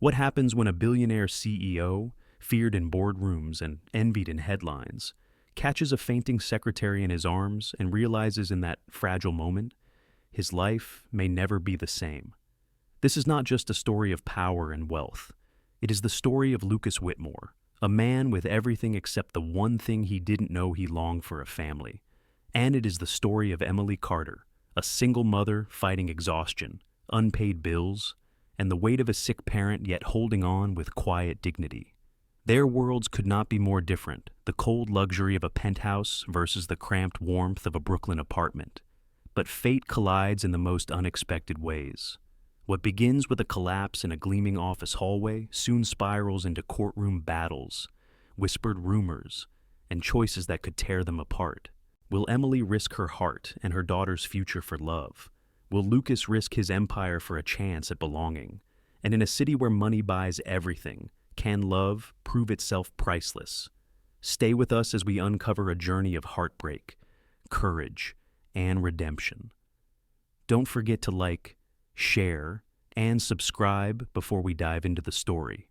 What happens when a billionaire CEO, feared in boardrooms and envied in headlines, catches a fainting secretary in his arms and realizes in that fragile moment, his life may never be the same? This is not just a story of power and wealth. It is the story of Lucas Whitmore, a man with everything except the one thing he didn't know he longed for: a family. And it is the story of Emily Carter, a single mother fighting exhaustion, unpaid bills, and the weight of a sick parent yet holding on with quiet dignity. Their worlds could not be more different, the cold luxury of a penthouse versus the cramped warmth of a Brooklyn apartment. But fate collides in the most unexpected ways. What begins with a collapse in a gleaming office hallway soon spirals into courtroom battles, whispered rumors, and choices that could tear them apart. Will Emily risk her heart and her daughter's future for love? Will Lucas risk his empire for a chance at belonging? And in a city where money buys everything, can love prove itself priceless? Stay with us as we uncover a journey of heartbreak, courage, and redemption. Don't forget to like, share, and subscribe before we dive into the story.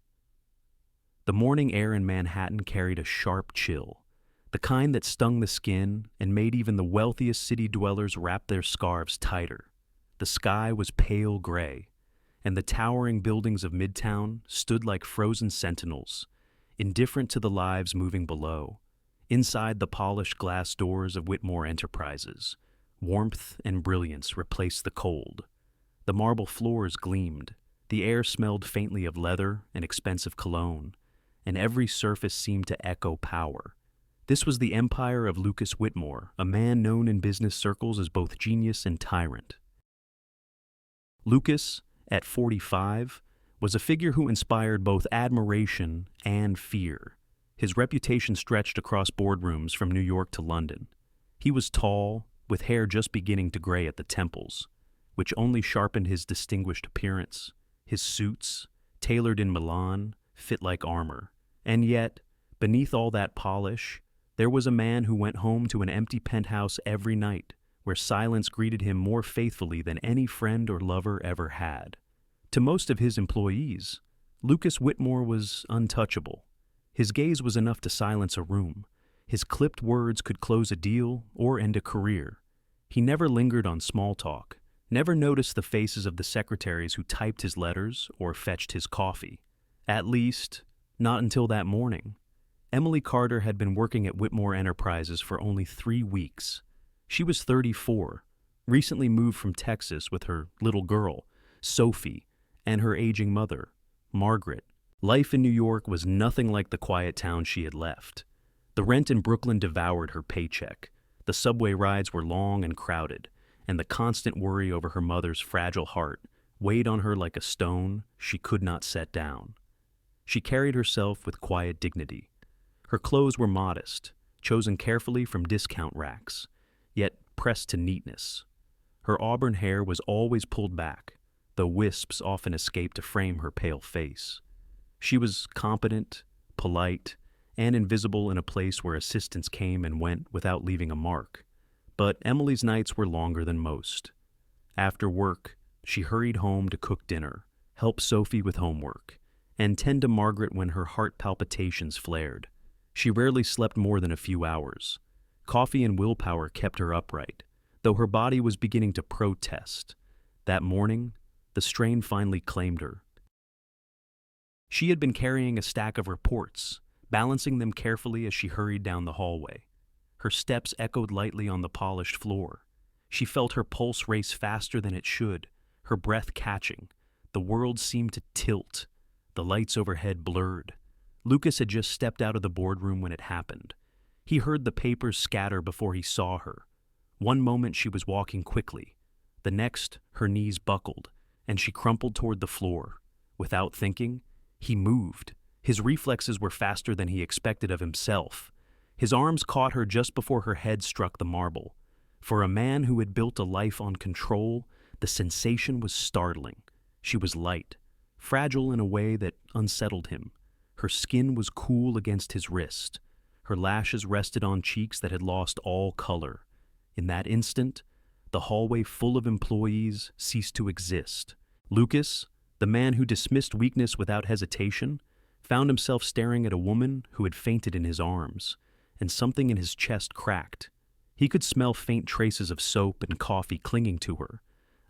The morning air in Manhattan carried a sharp chill, the kind that stung the skin and made even the wealthiest city dwellers wrap their scarves tighter. The sky was pale gray, and the towering buildings of Midtown stood like frozen sentinels, indifferent to the lives moving below. Inside the polished glass doors of Whitmore Enterprises, warmth and brilliance replaced the cold. The marble floors gleamed, the air smelled faintly of leather and expensive cologne, and every surface seemed to echo power. This was the empire of Lucas Whitmore, a man known in business circles as both genius and tyrant. Lucas, at 45, was a figure who inspired both admiration and fear. His reputation stretched across boardrooms from New York to London. He was tall, with hair just beginning to gray at the temples, which only sharpened his distinguished appearance. His suits, tailored in Milan, fit like armor. And yet, beneath all that polish, there was a man who went home to an empty penthouse every night, where silence greeted him more faithfully than any friend or lover ever had. To most of his employees, Lucas Whitmore was untouchable. His gaze was enough to silence a room. His clipped words could close a deal or end a career. He never lingered on small talk, never noticed the faces of the secretaries who typed his letters or fetched his coffee. At least, not until that morning. Emily Carter had been working at Whitmore Enterprises for only 3 weeks. She was 34, recently moved from Texas with her little girl, Sophie, and her aging mother, Margaret. Life in New York was nothing like the quiet town she had left. The rent in Brooklyn devoured her paycheck. The subway rides were long and crowded, and the constant worry over her mother's fragile heart weighed on her like a stone she could not set down. She carried herself with quiet dignity. Her clothes were modest, chosen carefully from discount racks, yet pressed to neatness. Her auburn hair was always pulled back, though wisps often escaped to frame her pale face. She was competent, polite, and invisible in a place where assistants came and went without leaving a mark. But Emily's nights were longer than most. After work, she hurried home to cook dinner, help Sophie with homework, and tend to Margaret when her heart palpitations flared. She rarely slept more than a few hours. Coffee and willpower kept her upright, though her body was beginning to protest. That morning, the strain finally claimed her. She had been carrying a stack of reports, balancing them carefully as she hurried down the hallway. Her steps echoed lightly on the polished floor. She felt her pulse race faster than it should, her breath catching. The world seemed to tilt. The lights overhead blurred. Lucas had just stepped out of the boardroom when it happened. He heard the papers scatter before he saw her. One moment she was walking quickly. The next, her knees buckled, and she crumpled toward the floor. Without thinking, he moved. His reflexes were faster than he expected of himself. His arms caught her just before her head struck the marble. For a man who had built a life on control, the sensation was startling. She was light, fragile in a way that unsettled him. Her skin was cool against his wrist. Her lashes rested on cheeks that had lost all color. In that instant, the hallway full of employees ceased to exist. Lucas, The man who dismissed weakness without hesitation found himself staring at a woman who had fainted in his arms, and something in his chest cracked. He could smell faint traces of soap and coffee clinging to her,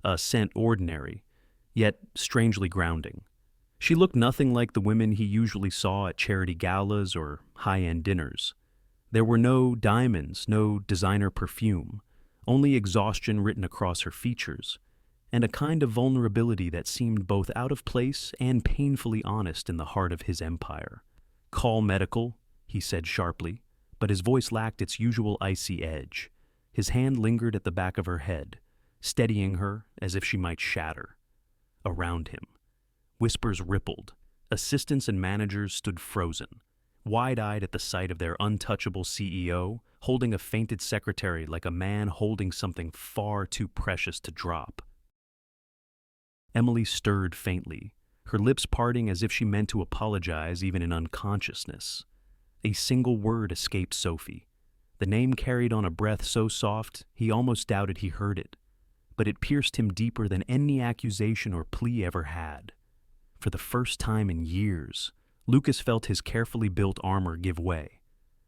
a scent ordinary, yet strangely grounding. She looked nothing like the women he usually saw at charity galas or high-end dinners. There were no diamonds, no designer perfume, only exhaustion written across her features, and a kind of vulnerability that seemed both out of place and painfully honest in the heart of his empire. "Call medical," he said sharply, but his voice lacked its usual icy edge. His hand lingered at the back of her head, steadying her as if she might shatter. Around him, whispers rippled. Assistants and managers stood frozen, wide-eyed at the sight of their untouchable CEO holding a fainted secretary like a man holding something far too precious to drop. Emily stirred faintly, her lips parting as if she meant to apologize even in unconsciousness. A single word escaped Sophie. The name carried on a breath so soft he almost doubted he heard it, but it pierced him deeper than any accusation or plea ever had. For the first time in years, Lucas felt his carefully built armor give way.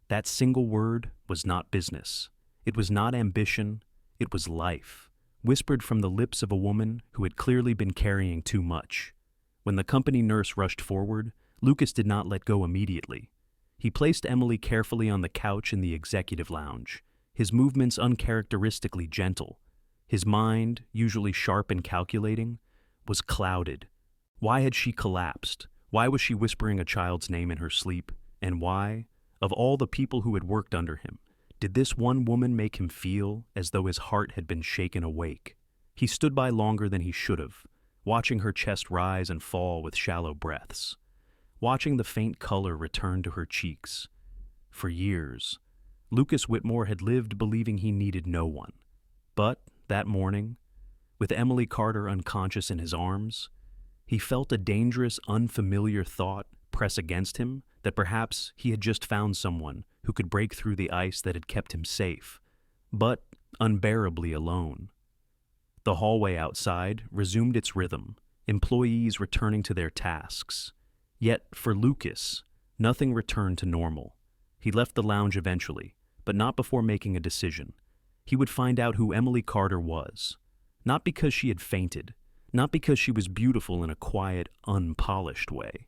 That single word was not business. It was not ambition. It was life, whispered from the lips of a woman who had clearly been carrying too much. When the company nurse rushed forward, Lucas did not let go immediately. He placed Emily carefully on the couch in the executive lounge, his movements uncharacteristically gentle. His mind, usually sharp and calculating, was clouded. Why had she collapsed? Why was she whispering a child's name in her sleep? And why, of all the people who had worked under him, did this one woman make him feel as though his heart had been shaken awake? He stood by longer than he should have, watching her chest rise and fall with shallow breaths, watching the faint color return to her cheeks. For years, Lucas Whitmore had lived believing he needed no one. But that morning, with Emily Carter unconscious in his arms, he felt a dangerous, unfamiliar thought press against him that perhaps he had just found someone who could break through the ice that had kept him safe, but unbearably alone. The hallway outside resumed its rhythm, employees returning to their tasks. Yet, for Lucas, nothing returned to normal. He left the lounge eventually, but not before making a decision. He would find out who Emily Carter was, not because she had fainted, not because she was beautiful in a quiet, unpolished way,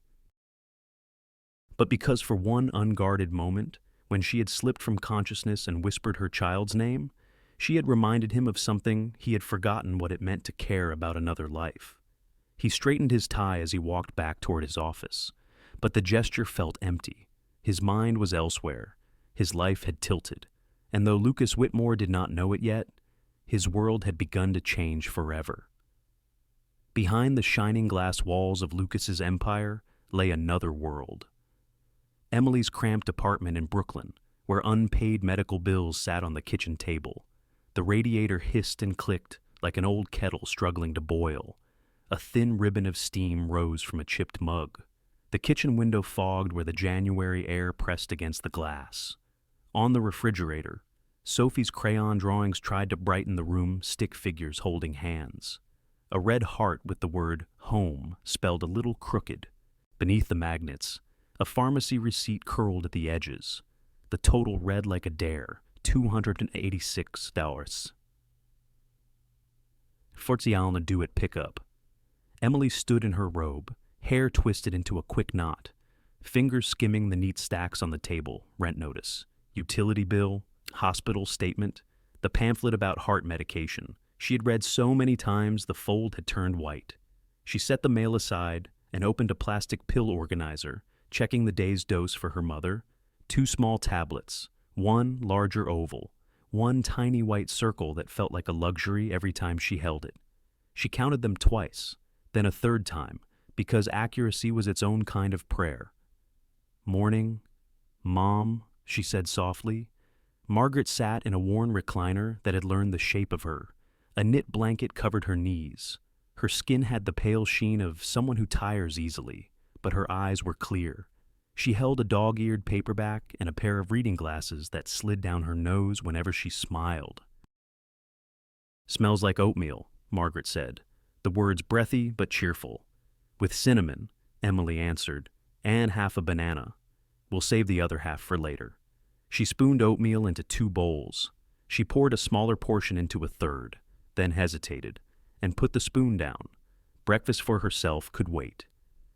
but because for one unguarded moment, when she had slipped from consciousness and whispered her child's name, she had reminded him of something he had forgotten what it meant to care about another life. He straightened his tie as he walked back toward his office, but the gesture felt empty. His mind was elsewhere. His life had tilted, and though Lucas Whitmore did not know it yet, his world had begun to change forever. Behind the shining glass walls of Lucas's empire lay another world. Emily's cramped apartment in Brooklyn, where unpaid medical bills sat on the kitchen table. The radiator hissed and clicked like an old kettle struggling to boil. A thin ribbon of steam rose from a chipped mug. The kitchen window fogged where the January air pressed against the glass. On the refrigerator, Sophie's crayon drawings tried to brighten the room, stick figures holding hands. A red heart with the word home spelled a little crooked. Beneath the magnets, a pharmacy receipt curled at the edges. The total read like a dare, $286. Forzialna due at pickup. Emily stood in her robe, hair twisted into a quick knot, fingers skimming the neat stacks on the table, rent notice, utility bill, hospital statement, the pamphlet about heart medication. She had read so many times the fold had turned white. She set the mail aside and opened a plastic pill organizer, checking the day's dose for her mother. 2 small tablets, one larger oval, one tiny white circle that felt like a luxury every time she held it. She counted them twice, then a third time, because accuracy was its own kind of prayer. "Morning, Mom," she said softly. Margaret sat in a worn recliner that had learned the shape of her. A knit blanket covered her knees. Her skin had the pale sheen of someone who tires easily, but her eyes were clear. She held a dog-eared paperback and a pair of reading glasses that slid down her nose whenever she smiled. "Smells like oatmeal," Margaret said, the words breathy but cheerful. With cinnamon, Emily answered, and half a banana. We'll save the other half for later. She spooned oatmeal into 2 bowls. She poured a smaller portion into a third, then hesitated, and put the spoon down. Breakfast for herself could wait.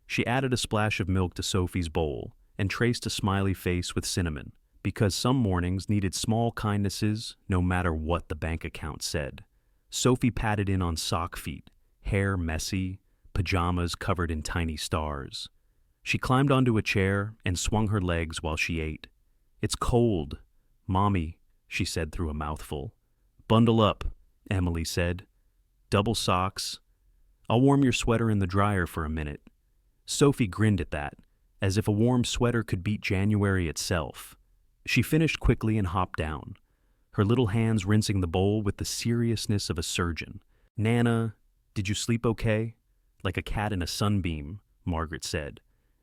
She added a splash of milk to Sophie's bowl and traced a smiley face with cinnamon, because some mornings needed small kindnesses no matter what the bank account said. Sophie patted in on sock feet, hair messy, pajamas covered in tiny stars. She climbed onto a chair and swung her legs while she ate. "It's cold, Mommy," she said through a mouthful. "Bundle up," Emily said. "Double socks. I'll warm your sweater in the dryer for a minute." Sophie grinned at that, as if a warm sweater could beat January itself. She finished quickly and hopped down, her little hands rinsing the bowl with the seriousness of a surgeon. "Nana, did you sleep okay?" "Like a cat in a sunbeam," Margaret said,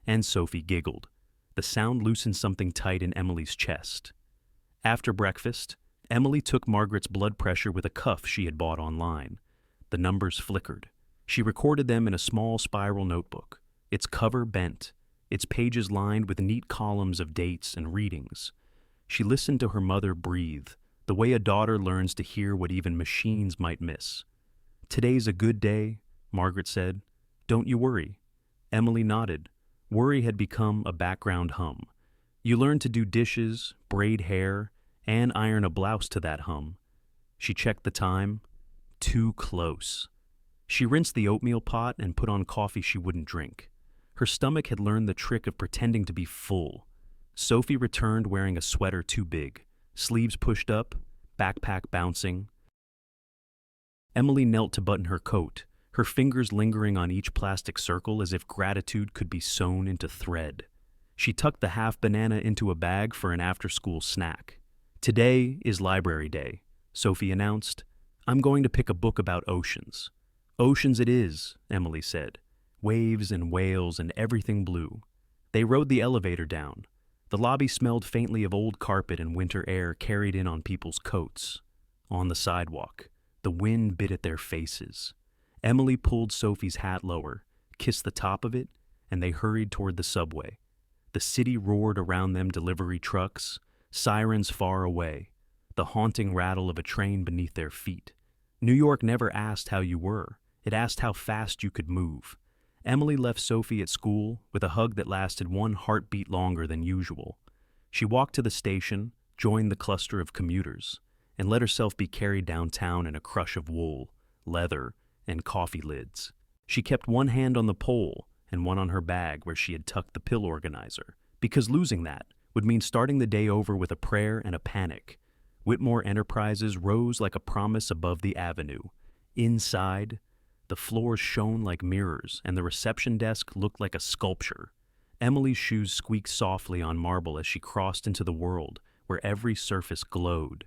and Sophie giggled. The sound loosened something tight in Emily's chest. After breakfast, Emily took Margaret's blood pressure with a cuff she had bought online. The numbers flickered. She recorded them in a small spiral notebook, its cover bent, its pages lined with neat columns of dates and readings. She listened to her mother breathe, the way a daughter learns to hear what even machines might miss. "Today's a good day," Margaret said. "Don't you worry." Emily nodded. Worry had become a background hum. You learn to do dishes, braid hair, and iron a blouse to that hum. She checked the time. Too close. She rinsed the oatmeal pot and put on coffee she wouldn't drink. Her stomach had learned the trick of pretending to be full. Sophie returned wearing a sweater too big, sleeves pushed up, backpack bouncing. Emily knelt to button her coat, her fingers lingering on each plastic circle as if gratitude could be sewn into thread. She tucked the half banana into a bag for an after-school snack. "Today is library day," Sophie announced. "I'm going to pick a book about oceans." "Oceans it is," Emily said. Waves and whales and everything blue. They rode the elevator down. The lobby smelled faintly of old carpet and winter air carried in on people's coats. On the sidewalk, the wind bit at their faces. Emily pulled Sophie's hat lower, kissed the top of it, and they hurried toward the subway. The city roared around them, delivery trucks, sirens far away, the haunting rattle of a train beneath their feet. New York never asked how you were. It asked how fast you could move. Emily left Sophie at school with a hug that lasted 1 heartbeat longer than usual. She walked to the station, joined the cluster of commuters, and let herself be carried downtown in a crush of wool, leather, and coffee lids. She kept one hand on the pole and one on her bag where she had tucked the pill organizer, because losing that would mean starting the day over with a prayer and a panic. Whitmore Enterprises rose like a promise above the avenue. Inside, the floors shone like mirrors and the reception desk looked like a sculpture. Emily's shoes squeaked softly on marble as she crossed into the world where every surface glowed.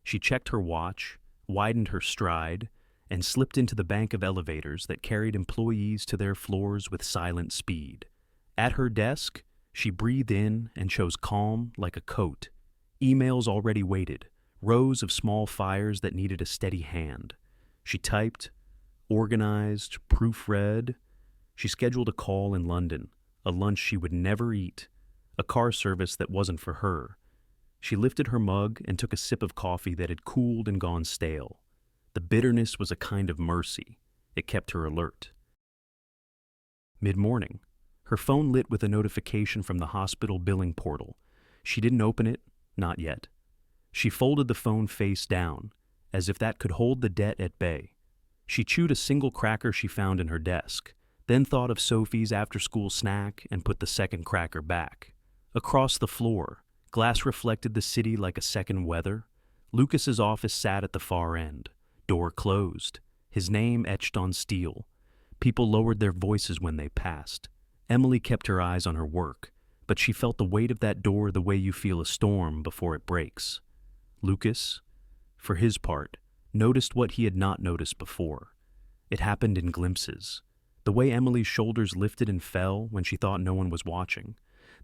She checked her watch, widened her stride, and slipped into the bank of elevators that carried employees to their floors with silent speed. At her desk, she breathed in and chose calm like a coat. Emails already waited, rows of small fires that needed a steady hand. She typed, organized, proofread. She scheduled a call in London, a lunch she would never eat, a car service that wasn't for her. She lifted her mug and took a sip of coffee that had cooled and gone stale. The bitterness was a kind of mercy. It kept her alert. Mid-morning, her phone lit with a notification from the hospital billing portal. She didn't open it, not yet. She folded the phone face down, as if that could hold the debt at bay. She chewed a single cracker she found in her desk, then thought of Sophie's after-school snack and put the second cracker back. Across the floor, glass reflected the city like a second weather. Lucas's office sat at the far end, door closed, his name etched on steel. People lowered their voices when they passed. Emily kept her eyes on her work, but she felt the weight of that door the way you feel a storm before it breaks. Lucas, for his part, noticed what he had not noticed before. It happened in glimpses. The way Emily's shoulders lifted and fell when she thought no one was watching.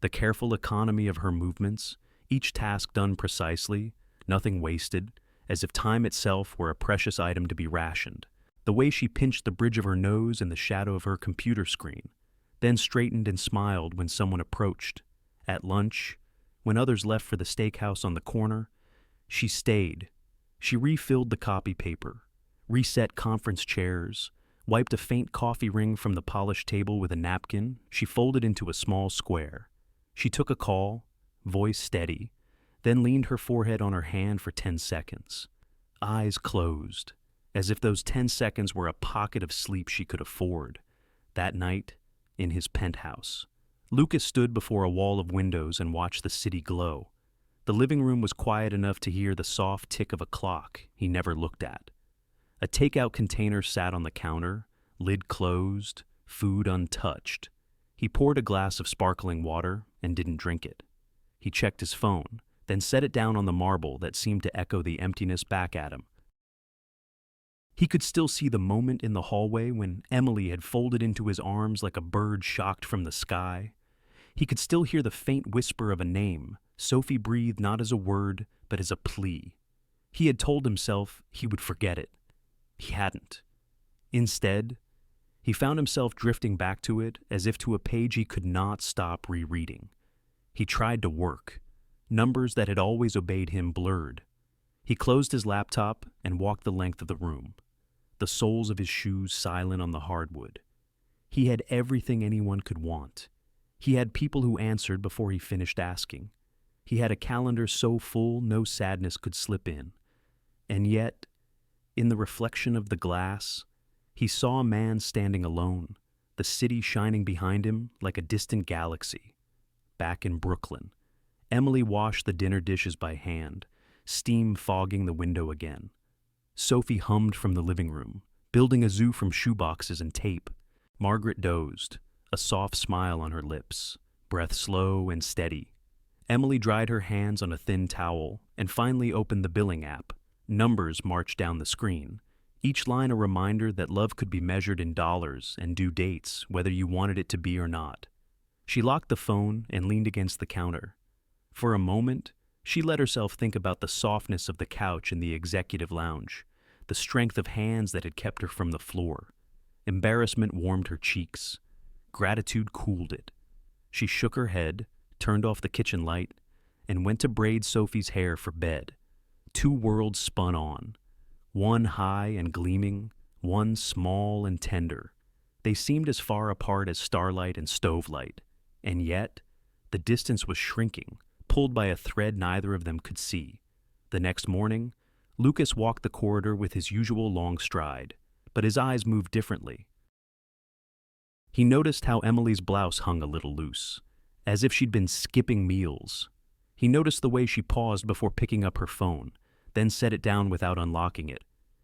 The careful economy of her movements, each task done precisely, nothing wasted, as if time itself were a precious item to be rationed. The way she pinched the bridge of her nose in the shadow of her computer screen, then straightened and smiled when someone approached. At lunch, when others left for the steakhouse on the corner, she stayed. She refilled the copy paper, reset conference chairs, wiped a faint coffee ring from the polished table with a napkin she folded into a small square. She took a call, voice steady, then leaned her forehead on her hand for 10 seconds. Eyes closed, as if those 10 seconds were a pocket of sleep she could afford. That night, in his penthouse, Lucas stood before a wall of windows and watched the city glow. The living room was quiet enough to hear the soft tick of a clock he never looked at. A takeout container sat on the counter, lid closed, food untouched. He poured a glass of sparkling water and didn't drink it. He checked his phone, then set it down on the marble that seemed to echo the emptiness back at him. He could still see the moment in the hallway when Emily had folded into his arms like a bird shocked from the sky. He could still hear the faint whisper of a name Sophie breathed not as a word, but as a plea. He had told himself he would forget it. He hadn't. Instead, he found himself drifting back to it as if to a page he could not stop rereading. He tried to work. Numbers that had always obeyed him blurred. He closed his laptop and walked the length of the room, the soles of his shoes silent on the hardwood. He had everything anyone could want. He had people who answered before he finished asking. He had a calendar so full no sadness could slip in. And yet, in the reflection of the glass, he saw a man standing alone, the city shining behind him like a distant galaxy. Back in Brooklyn, Emily washed the dinner dishes by hand, steam fogging the window again. Sophie hummed from the living room, building a zoo from shoeboxes and tape. Margaret dozed, a soft smile on her lips, breath slow and steady. Emily dried her hands on a thin towel and finally opened the billing app. Numbers marched down the screen, each line a reminder that love could be measured in dollars and due dates, whether you wanted it to be or not. She locked the phone and leaned against the counter. For a moment, she let herself think about the softness of the couch in the executive lounge, the strength of hands that had kept her from the floor. Embarrassment warmed her cheeks. Gratitude cooled it. She shook her head, turned off the kitchen light, and went to braid Sophie's hair for bed. Two worlds spun on, one high and gleaming, one small and tender. They seemed as far apart as starlight and stovelight, and yet the distance was shrinking, pulled by a thread neither of them could see. The next morning, Lucas walked the corridor with his usual long stride, but his eyes moved differently. He noticed how Emily's blouse hung a little loose, as if she'd been skipping meals. He noticed the way she paused before picking up her phone, then set it down without unlocking it.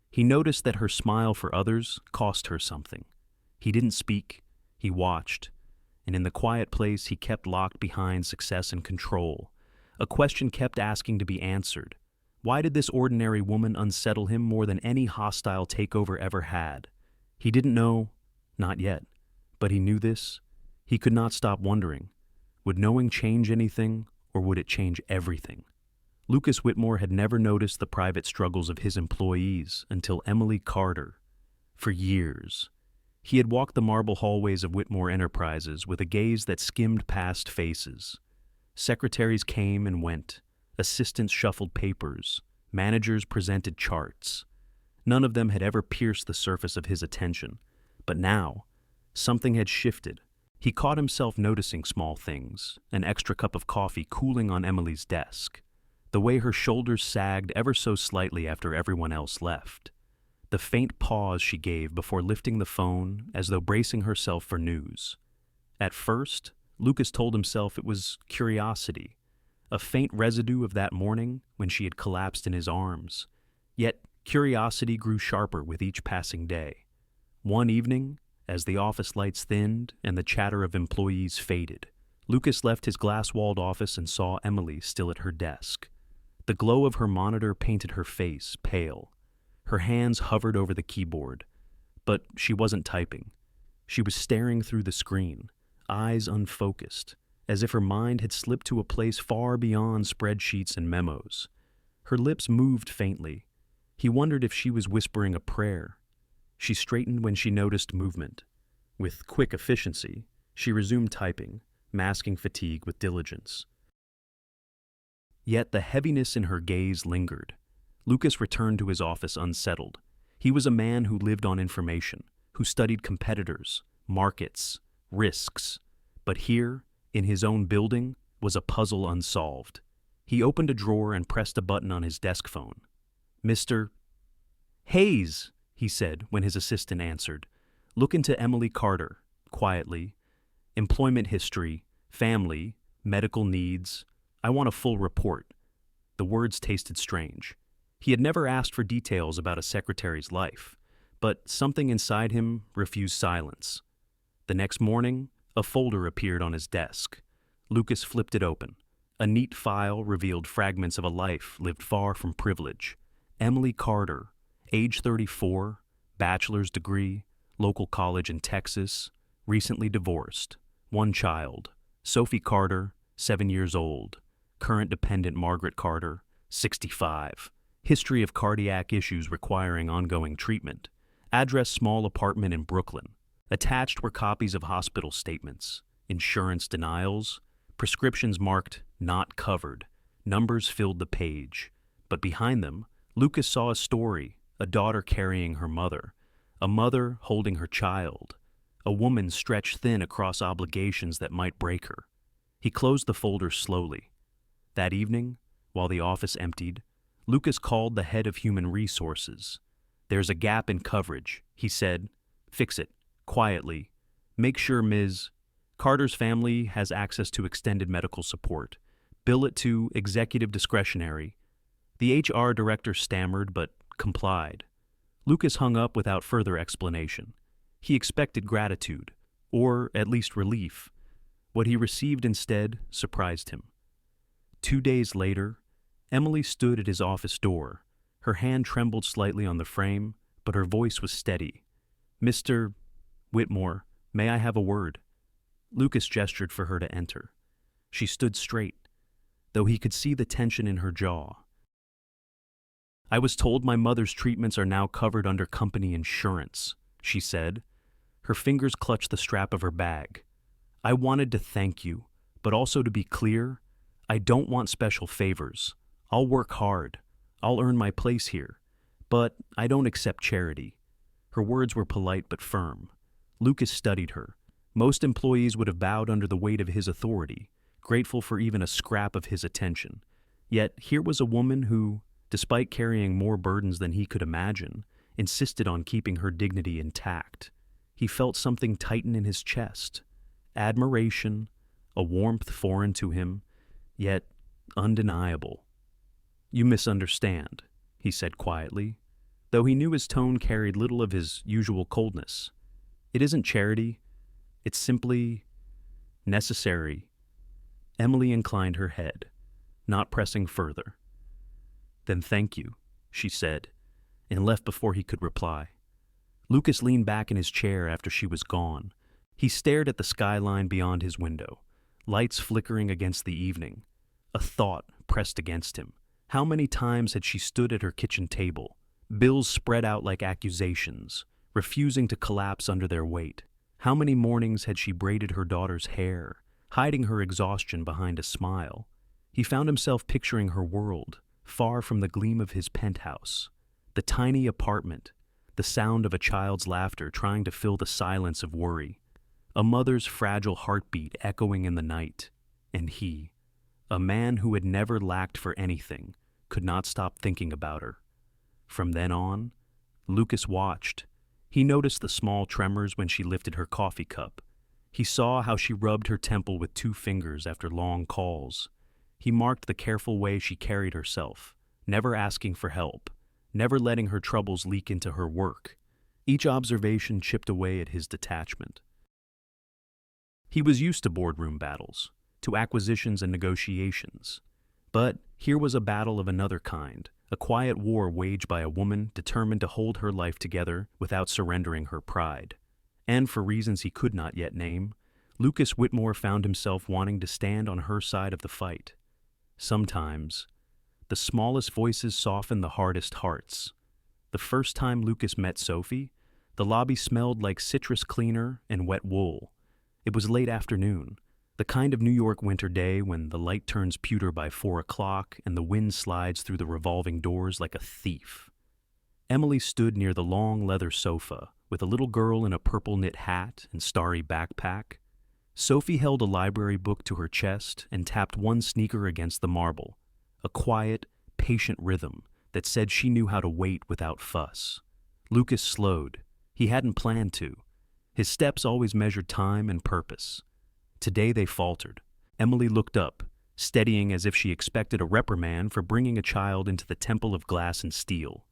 He noticed that her smile for others cost her something. He didn't speak, he watched, and in the quiet place he kept locked behind success and control. A question kept asking to be answered. Why did this ordinary woman unsettle him more than any hostile takeover ever had? He didn't know, not yet, but he knew this. He could not stop wondering. Would knowing change anything, or would it change everything? Lucas Whitmore had never noticed the private struggles of his employees until Emily Carter. For years, he had walked the marble hallways of Whitmore Enterprises with a gaze that skimmed past faces. Secretaries came and went. Assistants shuffled papers. Managers presented charts. None of them had ever pierced the surface of his attention. But now, something had shifted. He caught himself noticing small things, an extra cup of coffee cooling on Emily's desk, the way her shoulders sagged ever so slightly after everyone else left, the faint pause she gave before lifting the phone as though bracing herself for news. At first, Lucas told himself it was curiosity, a faint residue of that morning when she had collapsed in his arms. Yet curiosity grew sharper with each passing day. One evening, as the office lights thinned and the chatter of employees faded, Lucas left his glass-walled office and saw Emily still at her desk. The glow of her monitor painted her face pale. Her hands hovered over the keyboard, but she wasn't typing. She was staring through the screen, eyes unfocused, as if her mind had slipped to a place far beyond spreadsheets and memos. Her lips moved faintly. He wondered if she was whispering a prayer. She straightened when she noticed movement. With quick efficiency, she resumed typing, masking fatigue with diligence. Yet the heaviness in her gaze lingered. Lucas returned to his office unsettled. He was a man who lived on information, who studied competitors, markets, risks. But here, in his own building, was a puzzle unsolved. He opened a drawer and pressed a button on his desk phone. "Mr. Hayes," he said when his assistant answered. "Look into Emily Carter," quietly. "Employment history, family, medical needs. I want a full report." The words tasted strange. He had never asked for details about a secretary's life, but something inside him refused silence. The next morning, a folder appeared on his desk. Lucas flipped it open. A neat file revealed fragments of a life lived far from privilege. Emily Carter, age 34, bachelor's degree, local college in Texas, recently divorced, one child, Sophie Carter, 7 years old, current dependent Margaret Carter, 65, history of cardiac issues requiring ongoing treatment, address small apartment in Brooklyn. Attached were copies of hospital statements, insurance denials, prescriptions marked "not covered." Numbers filled the page. But behind them, Lucas saw a story, a daughter carrying her mother, a mother holding her child, a woman stretched thin across obligations that might break her. He closed the folder slowly. That evening, while the office emptied, Lucas called the head of human resources. "There's a gap in coverage," he said. "Fix it. Quietly. Make sure Ms. Carter's family has access to extended medical support. Bill it to executive discretionary." The HR director stammered but complied. Lucas hung up without further explanation. He expected gratitude, or at least relief. What he received instead surprised him. 2 days later, Emily stood at his office door. Her hand trembled slightly on the frame, but her voice was steady. "Mr. Whitmore, may I have a word?" Lucas gestured for her to enter. She stood straight, though he could see the tension in her jaw. "I was told my mother's treatments are now covered under company insurance," she said. Her fingers clutched the strap of her bag. "I wanted to thank you, but also to be clear, I don't want special favors. I'll work hard. I'll earn my place here. But I don't accept charity." Her words were polite but firm. Lucas studied her. Most employees would have bowed under the weight of his authority, grateful for even a scrap of his attention. Yet here was a woman who, despite carrying more burdens than he could imagine, insisted on keeping her dignity intact. He felt something tighten in his chest. Admiration, a warmth foreign to him, yet undeniable. "You misunderstand," he said quietly, though he knew his tone carried little of his usual coldness. "It isn't charity. It's simply necessary." Emily inclined her head, not pressing further. "Then thank you," she said, and left before he could reply. Lucas leaned back in his chair after she was gone. He stared at the skyline beyond his window, lights flickering against the evening. A thought pressed against him. How many times had she stood at her kitchen table, bills spread out like accusations, refusing to collapse under their weight? How many mornings had she braided her daughter's hair, hiding her exhaustion behind a smile? He found himself picturing her world, far from the gleam of his penthouse, the tiny apartment, the sound of a child's laughter trying to fill the silence of worry, a mother's fragile heartbeat echoing in the night, and he, a man who had never lacked for anything, could not stop thinking about her. From then on, Lucas watched. He noticed the small tremors when she lifted her coffee cup. He saw how she rubbed her temple with 2 fingers after long calls. He marked the careful way she carried herself, never asking for help, never letting her troubles leak into her work. Each observation chipped away at his detachment. He was used to boardroom battles, to acquisitions and negotiations. But here was a battle of another kind, a quiet war waged by a woman determined to hold her life together without surrendering her pride. And for reasons he could not yet name, Lucas Whitmore found himself wanting to stand on her side of the fight. Sometimes, the smallest voices soften the hardest hearts. The first time Lucas met Sophie, The lobby smelled like citrus cleaner and wet wool. It was late afternoon, the kind of New York winter day when the light turns pewter by 4 o'clock and the wind slides through the revolving doors like a thief. Emily stood near the long leather sofa with a little girl in a purple knit hat and starry backpack. Sophie held a library book to her chest and tapped one sneaker against the marble, a quiet, patient rhythm that said she knew how to wait without fuss. Lucas slowed. He hadn't planned to. His steps always measured time and purpose. Today they faltered. Emily looked up, steadying as if she expected a reprimand for bringing a child into the temple of glass and steel.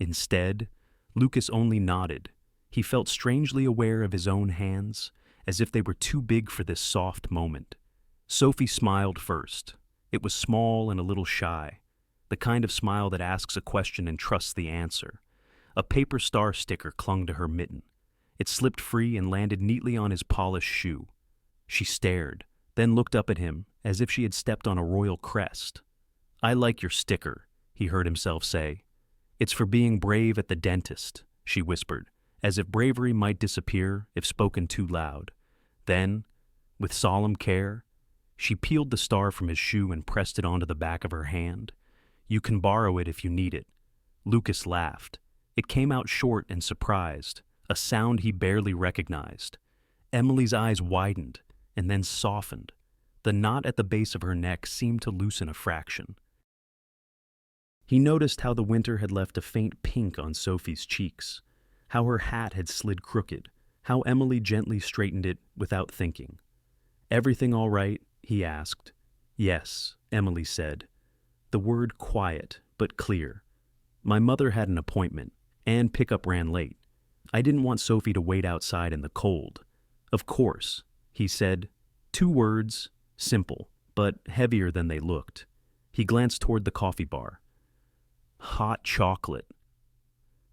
Instead, Lucas only nodded. He felt strangely aware of his own hands, as if they were too big for this soft moment. Sophie smiled first. It was small and a little shy, the kind of smile that asks a question and trusts the answer. A paper star sticker clung to her mitten. It slipped free and landed neatly on his polished shoe. She stared, then looked up at him as if she had stepped on a royal crest. "I like your sticker," he heard himself say. "It's for being brave at the dentist," she whispered, as if bravery might disappear if spoken too loud. Then, with solemn care, she peeled the star from his shoe and pressed it onto the back of her hand. "You can borrow it if you need it." Lucas laughed. It came out short and surprised, a sound he barely recognized. Emily's eyes widened and then softened. The knot at the base of her neck seemed to loosen a fraction. He noticed how the winter had left a faint pink on Sophie's cheeks, how her hat had slid crooked, how Emily gently straightened it without thinking. "Everything all right?" he asked. "Yes," Emily said. The word quiet, but clear. "My mother had an appointment, and pickup ran late. I didn't want Sophie to wait outside in the cold." "Of course," he said. 2 words, simple, but heavier than they looked. He glanced toward the coffee bar. "Hot chocolate."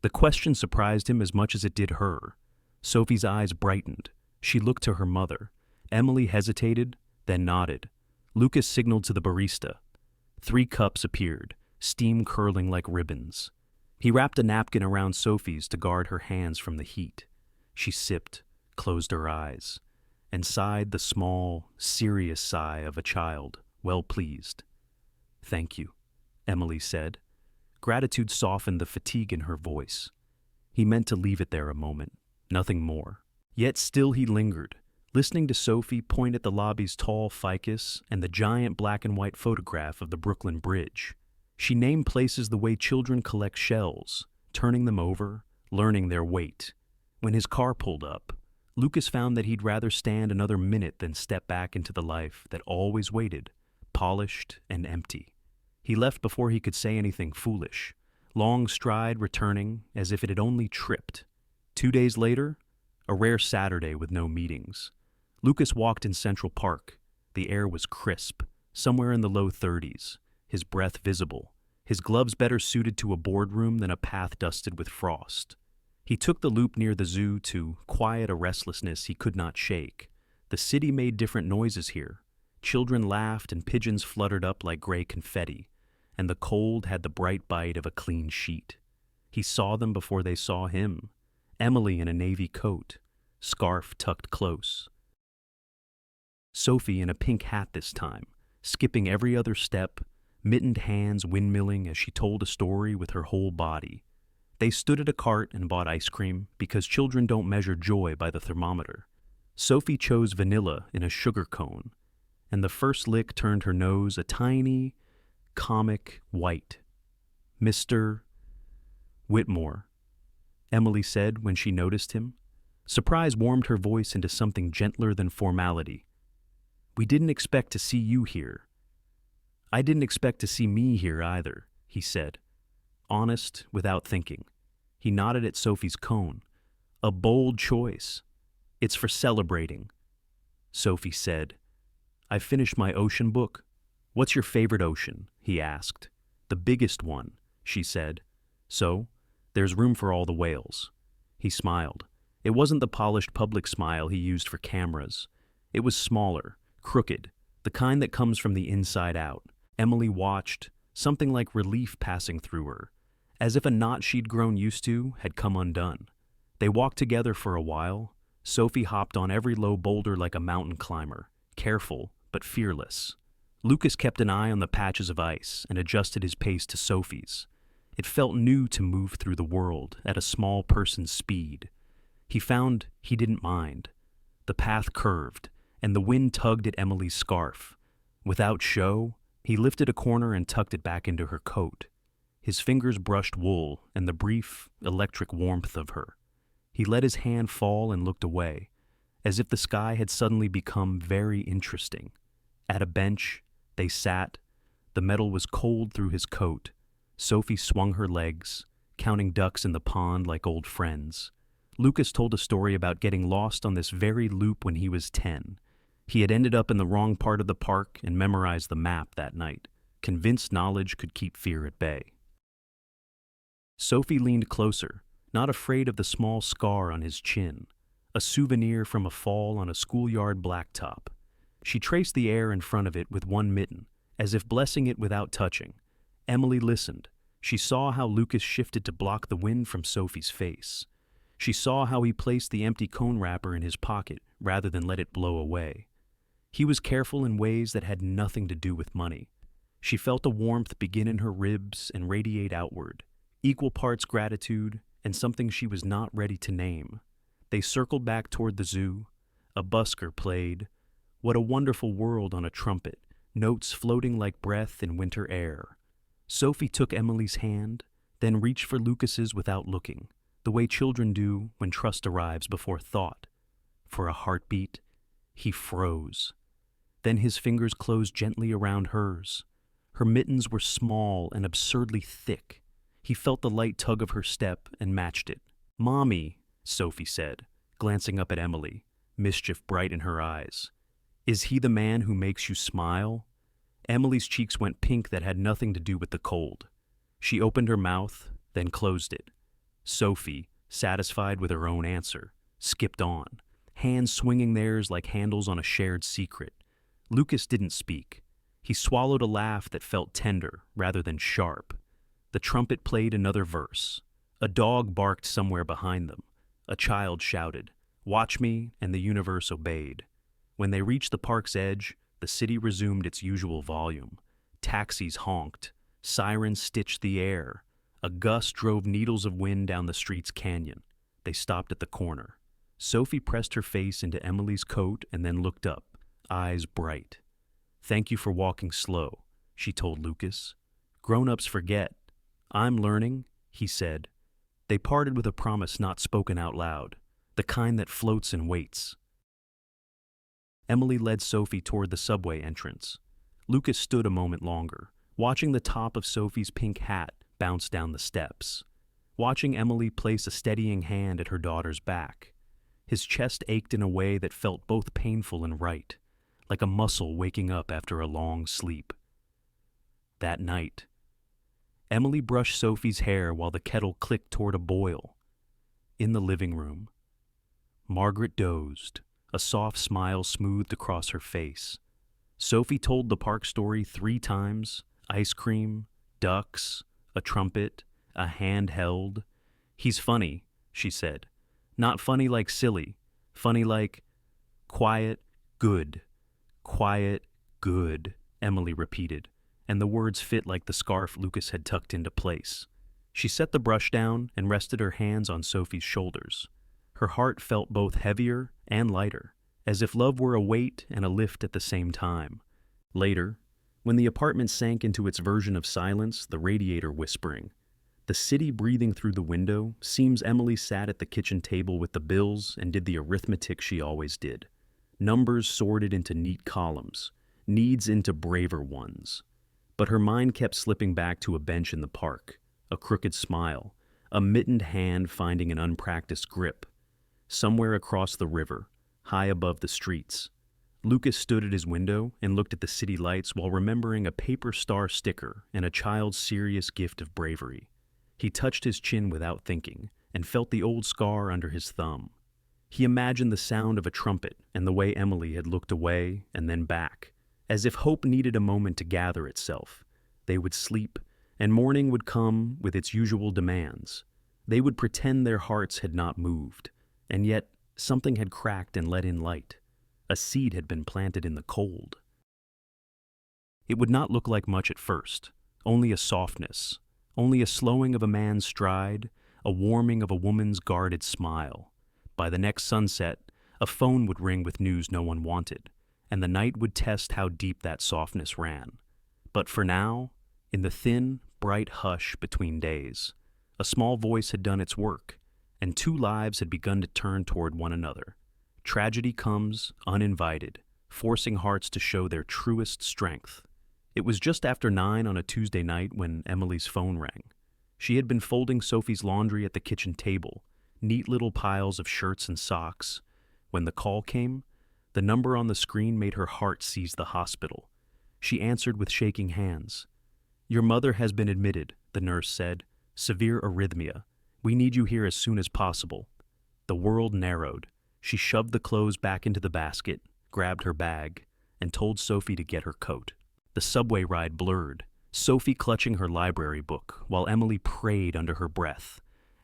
The question surprised him as much as it did her. Sophie's eyes brightened. She looked to her mother. Emily hesitated, then nodded. Lucas signaled to the barista. 3 cups appeared, steam curling like ribbons. He wrapped a napkin around Sophie's to guard her hands from the heat. She sipped, closed her eyes, and sighed the small, serious sigh of a child, well pleased. "Thank you," Emily said. Gratitude softened the fatigue in her voice. He meant to leave it there a moment, nothing more. Yet still he lingered, listening to Sophie point at the lobby's tall ficus and the giant black and white photograph of the Brooklyn Bridge. She named places the way children collect shells, turning them over, learning their weight. When his car pulled up, Lucas found that he'd rather stand another minute than step back into the life that always waited, polished and empty. He left before he could say anything foolish, long stride returning as if it had only tripped. 2 days later, a rare Saturday with no meetings. Lucas walked in Central Park. The air was crisp, somewhere in the low 30s, his breath visible, his gloves better suited to a boardroom than a path dusted with frost. He took the loop near the zoo to quiet a restlessness he could not shake. The city made different noises here. Children laughed and pigeons fluttered up like gray confetti, and the cold had the bright bite of a clean sheet. He saw them before they saw him. Emily in a navy coat, scarf tucked close. Sophie in a pink hat this time, skipping every other step, mittened hands windmilling as she told a story with her whole body. They stood at a cart and bought ice cream because children don't measure joy by the thermometer. Sophie chose vanilla in a sugar cone, and the first lick turned her nose a tiny, comic white. "Mr. Whitmore," Emily said when she noticed him. Surprise warmed her voice into something gentler than formality. "We didn't expect to see you here." "I didn't expect to see me here either," he said, honest without thinking. He nodded at Sophie's cone. "A bold choice. It's for celebrating." Sophie said, "I finished my ocean book." "What's your favorite ocean?" he asked. "The biggest one," she said. "So, there's room for all the whales." He smiled. It wasn't the polished public smile he used for cameras. It was smaller, crooked, the kind that comes from the inside out. Emily watched, something like relief passing through her, as if a knot she'd grown used to had come undone. They walked together for a while. Sophie hopped on every low boulder like a mountain climber, careful but fearless. Lucas kept an eye on the patches of ice and adjusted his pace to Sophie's. It felt new to move through the world at a small person's speed. He found he didn't mind. The path curved, and the wind tugged at Emily's scarf. Without show, he lifted a corner and tucked it back into her coat. His fingers brushed wool and the brief, electric warmth of her. He let his hand fall and looked away, as if the sky had suddenly become very interesting. At a bench, they sat. The metal was cold through his coat. Sophie swung her legs, counting ducks in the pond like old friends. Lucas told a story about getting lost on this very loop when he was 10. He had ended up in the wrong part of the park and memorized the map that night, convinced knowledge could keep fear at bay. Sophie leaned closer, not afraid of the small scar on his chin, a souvenir from a fall on a schoolyard blacktop. She traced the air in front of it with one mitten, as if blessing it without touching. Emily listened. She saw how Lucas shifted to block the wind from Sophie's face. She saw how he placed the empty cone wrapper in his pocket rather than let it blow away. He was careful in ways that had nothing to do with money. She felt a warmth begin in her ribs and radiate outward, equal parts gratitude and something she was not ready to name. They circled back toward the zoo. A busker played "What a Wonderful World" on a trumpet, notes floating like breath in winter air. Sophie took Emily's hand, then reached for Lucas's without looking, the way children do when trust arrives before thought. For a heartbeat, he froze. Then his fingers closed gently around hers. Her mittens were small and absurdly thick. He felt the light tug of her step and matched it. "Mommy," Sophie said, glancing up at Emily, mischief bright in her eyes. "Is he the man who makes you smile?" Emily's cheeks went pink that had nothing to do with the cold. She opened her mouth, then closed it. Sophie, satisfied with her own answer, skipped on, hands swinging theirs like handles on a shared secret. Lucas didn't speak. He swallowed a laugh that felt tender rather than sharp. The trumpet played another verse. A dog barked somewhere behind them. A child shouted, "Watch me," and the universe obeyed. When they reached the park's edge, the city resumed its usual volume. Taxis honked. Sirens stitched the air. A gust drove needles of wind down the street's canyon. They stopped at the corner. Sophie pressed her face into Emily's coat and then looked up, eyes bright. "Thank you for walking slow," she told Lucas. "Grown-ups forget." "I'm learning," he said. They parted with a promise not spoken out loud, the kind that floats and waits. Emily led Sophie toward the subway entrance. Lucas stood a moment longer, watching the top of Sophie's pink hat bounce down the steps, watching Emily place a steadying hand at her daughter's back. His chest ached in a way that felt both painful and right, like a muscle waking up after a long sleep. That night, Emily brushed Sophie's hair while the kettle clicked toward a boil. In the living room, Margaret dozed, a soft smile smoothed across her face. Sophie told the park story 3 times: ice cream, ducks, a trumpet, a hand held. "He's funny," she said. "Not funny like silly, funny like quiet, good. Quiet, good," Emily repeated, and the words fit like the scarf Lucas had tucked into place. She set the brush down and rested her hands on Sophie's shoulders. Her heart felt both heavier and lighter, as if love were a weight and a lift at the same time. Later, when the apartment sank into its version of silence, the radiator whispering, the city breathing through the window, seems Emily sat at the kitchen table with the bills and did the arithmetic she always did. Numbers sorted into neat columns, needs into braver ones. But her mind kept slipping back to a bench in the park, a crooked smile, a mittened hand finding an unpracticed grip. Somewhere across the river, high above the streets, Lucas stood at his window and looked at the city lights while remembering a paper star sticker and a child's serious gift of bravery. He touched his chin without thinking and felt the old scar under his thumb. He imagined the sound of a trumpet and the way Emily had looked away and then back, as if hope needed a moment to gather itself. They would sleep, and morning would come with its usual demands. They would pretend their hearts had not moved, and yet something had cracked and let in light. A seed had been planted in the cold. It would not look like much at first, only a softness, only a slowing of a man's stride, a warming of a woman's guarded smile. By the next sunset, a phone would ring with news no one wanted, and the night would test how deep that softness ran. But for now, in the thin, bright hush between days, a small voice had done its work, and two lives had begun to turn toward one another. Tragedy comes uninvited, forcing hearts to show their truest strength. It was just after 9 on a Tuesday night when Emily's phone rang. She had been folding Sophie's laundry at the kitchen table, neat little piles of shirts and socks. When the call came, the number on the screen made her heart seize the hospital. She answered with shaking hands. "Your mother has been admitted," the nurse said. "Severe arrhythmia. We need you here as soon as possible." The world narrowed. She shoved the clothes back into the basket, grabbed her bag, and told Sophie to get her coat. The subway ride blurred, Sophie clutching her library book while Emily prayed under her breath.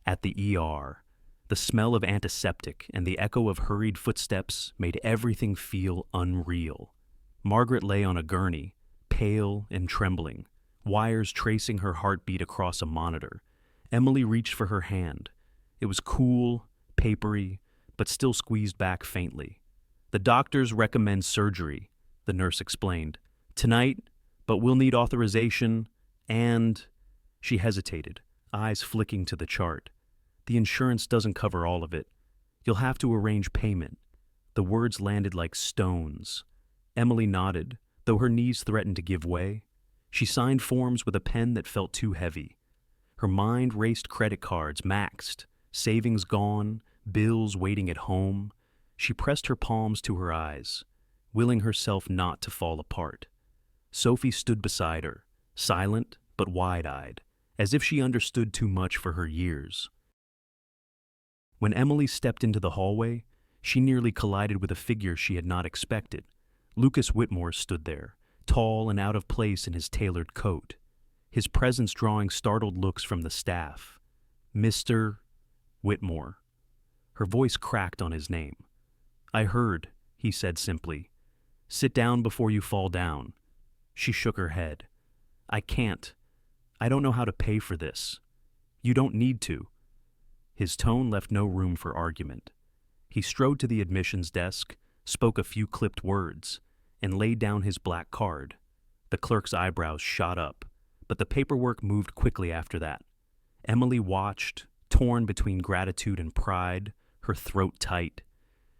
At the ER, the smell of antiseptic and the echo of hurried footsteps made everything feel unreal. Margaret lay on a gurney, pale and trembling, wires tracing her heartbeat across a monitor. Emily reached for her hand. It was cool, papery, but still squeezed back faintly. "The doctors recommend surgery," the nurse explained. "Tonight, but we'll need authorization and—" She hesitated, eyes flicking to the chart. "The insurance doesn't cover all of it. You'll have to arrange payment." The words landed like stones. Emily nodded, though her knees threatened to give way. She signed forms with a pen that felt too heavy. Her mind raced credit cards maxed, savings gone, bills waiting at home. She pressed her palms to her eyes, willing herself not to fall apart. Sophie stood beside her, silent but wide-eyed, as if she understood too much for her years. When Emily stepped into the hallway, she nearly collided with a figure she had not expected. Lucas Whitmore stood there, tall and out of place in his tailored coat, his presence drawing startled looks from the staff. "Mr. Whitmore." Her voice cracked on his name. "I heard," he said simply. "Sit down before you fall down." She shook her head. "I can't. I don't know how to pay for this." "You don't need to." His tone left no room for argument. He strode to the admissions desk, spoke a few clipped words, and laid down his black card. The clerk's eyebrows shot up, but the paperwork moved quickly after that. Emily watched, torn between gratitude and pride, her throat tight.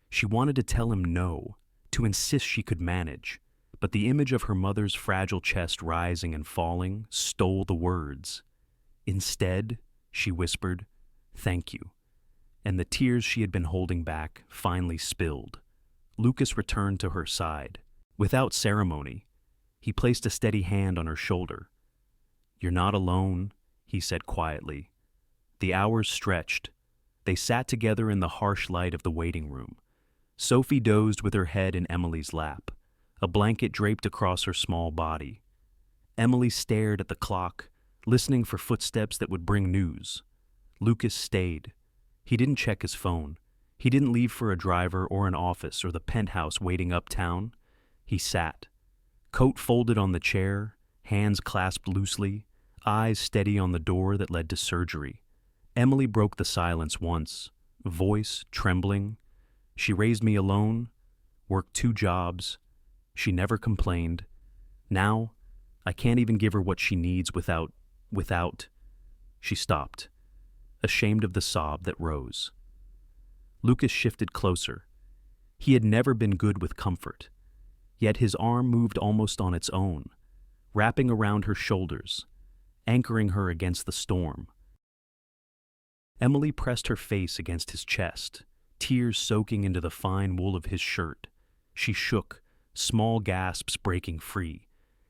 She wanted to tell him no, to insist she could manage, but the image of her mother's fragile chest rising and falling stole the words. Instead, she whispered, "Thank you," and the tears she had been holding back finally spilled. Lucas returned to her side. Without ceremony, he placed a steady hand on her shoulder. "You're not alone," he said quietly. The hours stretched. They sat together in the harsh light of the waiting room. Sophie dozed with her head in Emily's lap, a blanket draped across her small body. Emily stared at the clock, listening for footsteps that would bring news. Lucas stayed. He didn't check his phone. He didn't leave for a driver or an office or the penthouse waiting uptown. He sat, coat folded on the chair, hands clasped loosely, eyes steady on the door that led to surgery. Emily broke the silence once, voice trembling. "She raised me alone, worked 2 jobs. She never complained. Now, I can't even give her what she needs without... She stopped, ashamed of the sob that rose. Lucas shifted closer. He had never been good with comfort, yet his arm moved almost on its own, wrapping around her shoulders, anchoring her against the storm. Emily pressed her face against his chest, tears soaking into the fine wool of his shirt. She shook, small gasps breaking free,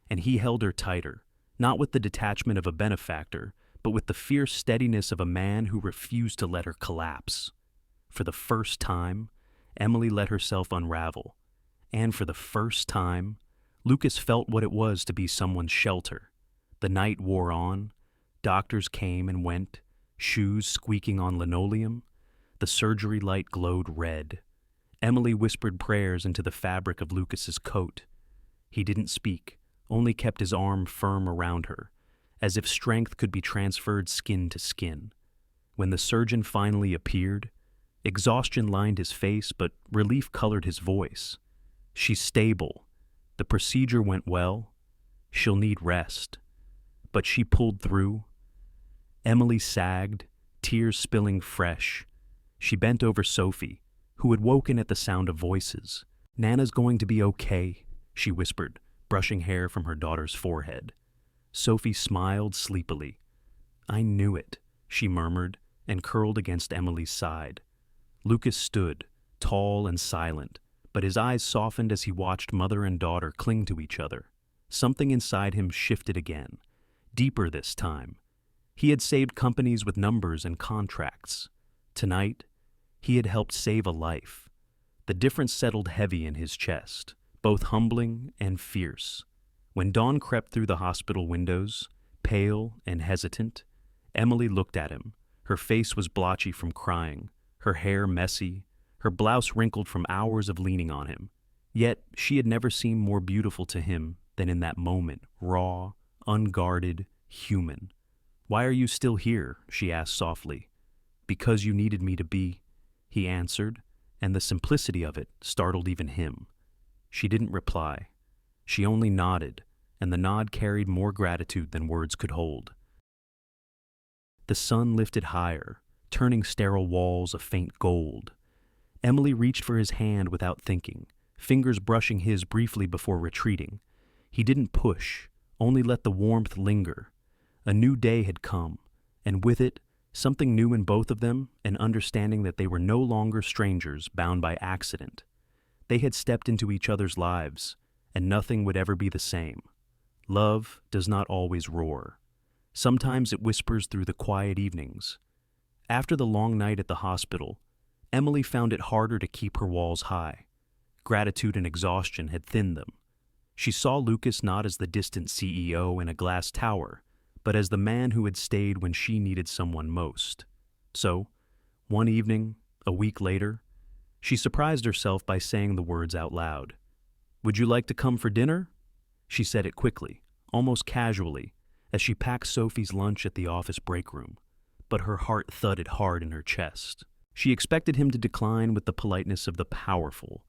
and he held her tighter, not with the detachment of a benefactor, but with the fierce steadiness of a man who refused to let her collapse. For the first time, Emily let herself unravel, and for the first time, Lucas felt what it was to be someone's shelter. The night wore on, doctors came and went, shoes squeaking on linoleum. The surgery light glowed red. Emily whispered prayers into the fabric of Lucas's coat. He didn't speak, only kept his arm firm around her, as if strength could be transferred skin to skin. When the surgeon finally appeared, exhaustion lined his face, but relief colored his voice. "She's stable. The procedure went well. She'll need rest." But she pulled through. Emily sagged, tears spilling fresh. She bent over Sophie, who had woken at the sound of voices. "Nana's going to be okay," she whispered, brushing hair from her daughter's forehead. Sophie smiled sleepily. "I knew it," she murmured, and curled against Emily's side. Lucas stood, tall and silent, but his eyes softened as he watched mother and daughter cling to each other. Something inside him shifted again, deeper this time. He had saved companies with numbers and contracts. Tonight, he had helped save a life. The difference settled heavy in his chest, both humbling and fierce. When dawn crept through the hospital windows, pale and hesitant, Emily looked at him. Her face was blotchy from crying, her hair messy, her blouse wrinkled from hours of leaning on him. Yet she had never seemed more beautiful to him than in that moment, raw, unguarded, human. "Why are you still here?" she asked softly. "Because you needed me to be," he answered, and the simplicity of it startled even him. She didn't reply. She only nodded, and the nod carried more gratitude than words could hold. The sun lifted higher, turning sterile walls a faint gold. Emily reached for his hand without thinking, fingers brushing his briefly before retreating. He didn't push, only let the warmth linger. A new day had come, and with it, something new in both of them, an understanding that they were no longer strangers bound by accident. They had stepped into each other's lives, and nothing would ever be the same. Love does not always roar. Sometimes it whispers through the quiet evenings. After the long night at the hospital, Emily found it harder to keep her walls high. Gratitude and exhaustion had thinned them. She saw Lucas not as the distant CEO in a glass tower, but as the man who had stayed when she needed someone most. So, one evening, a week later, she surprised herself by saying the words out loud. "Would you like to come for dinner?" She said it quickly, almost casually, as she packed Sophie's lunch at the office break room, but her heart thudded hard in her chest. She expected him to decline with the politeness of the powerful.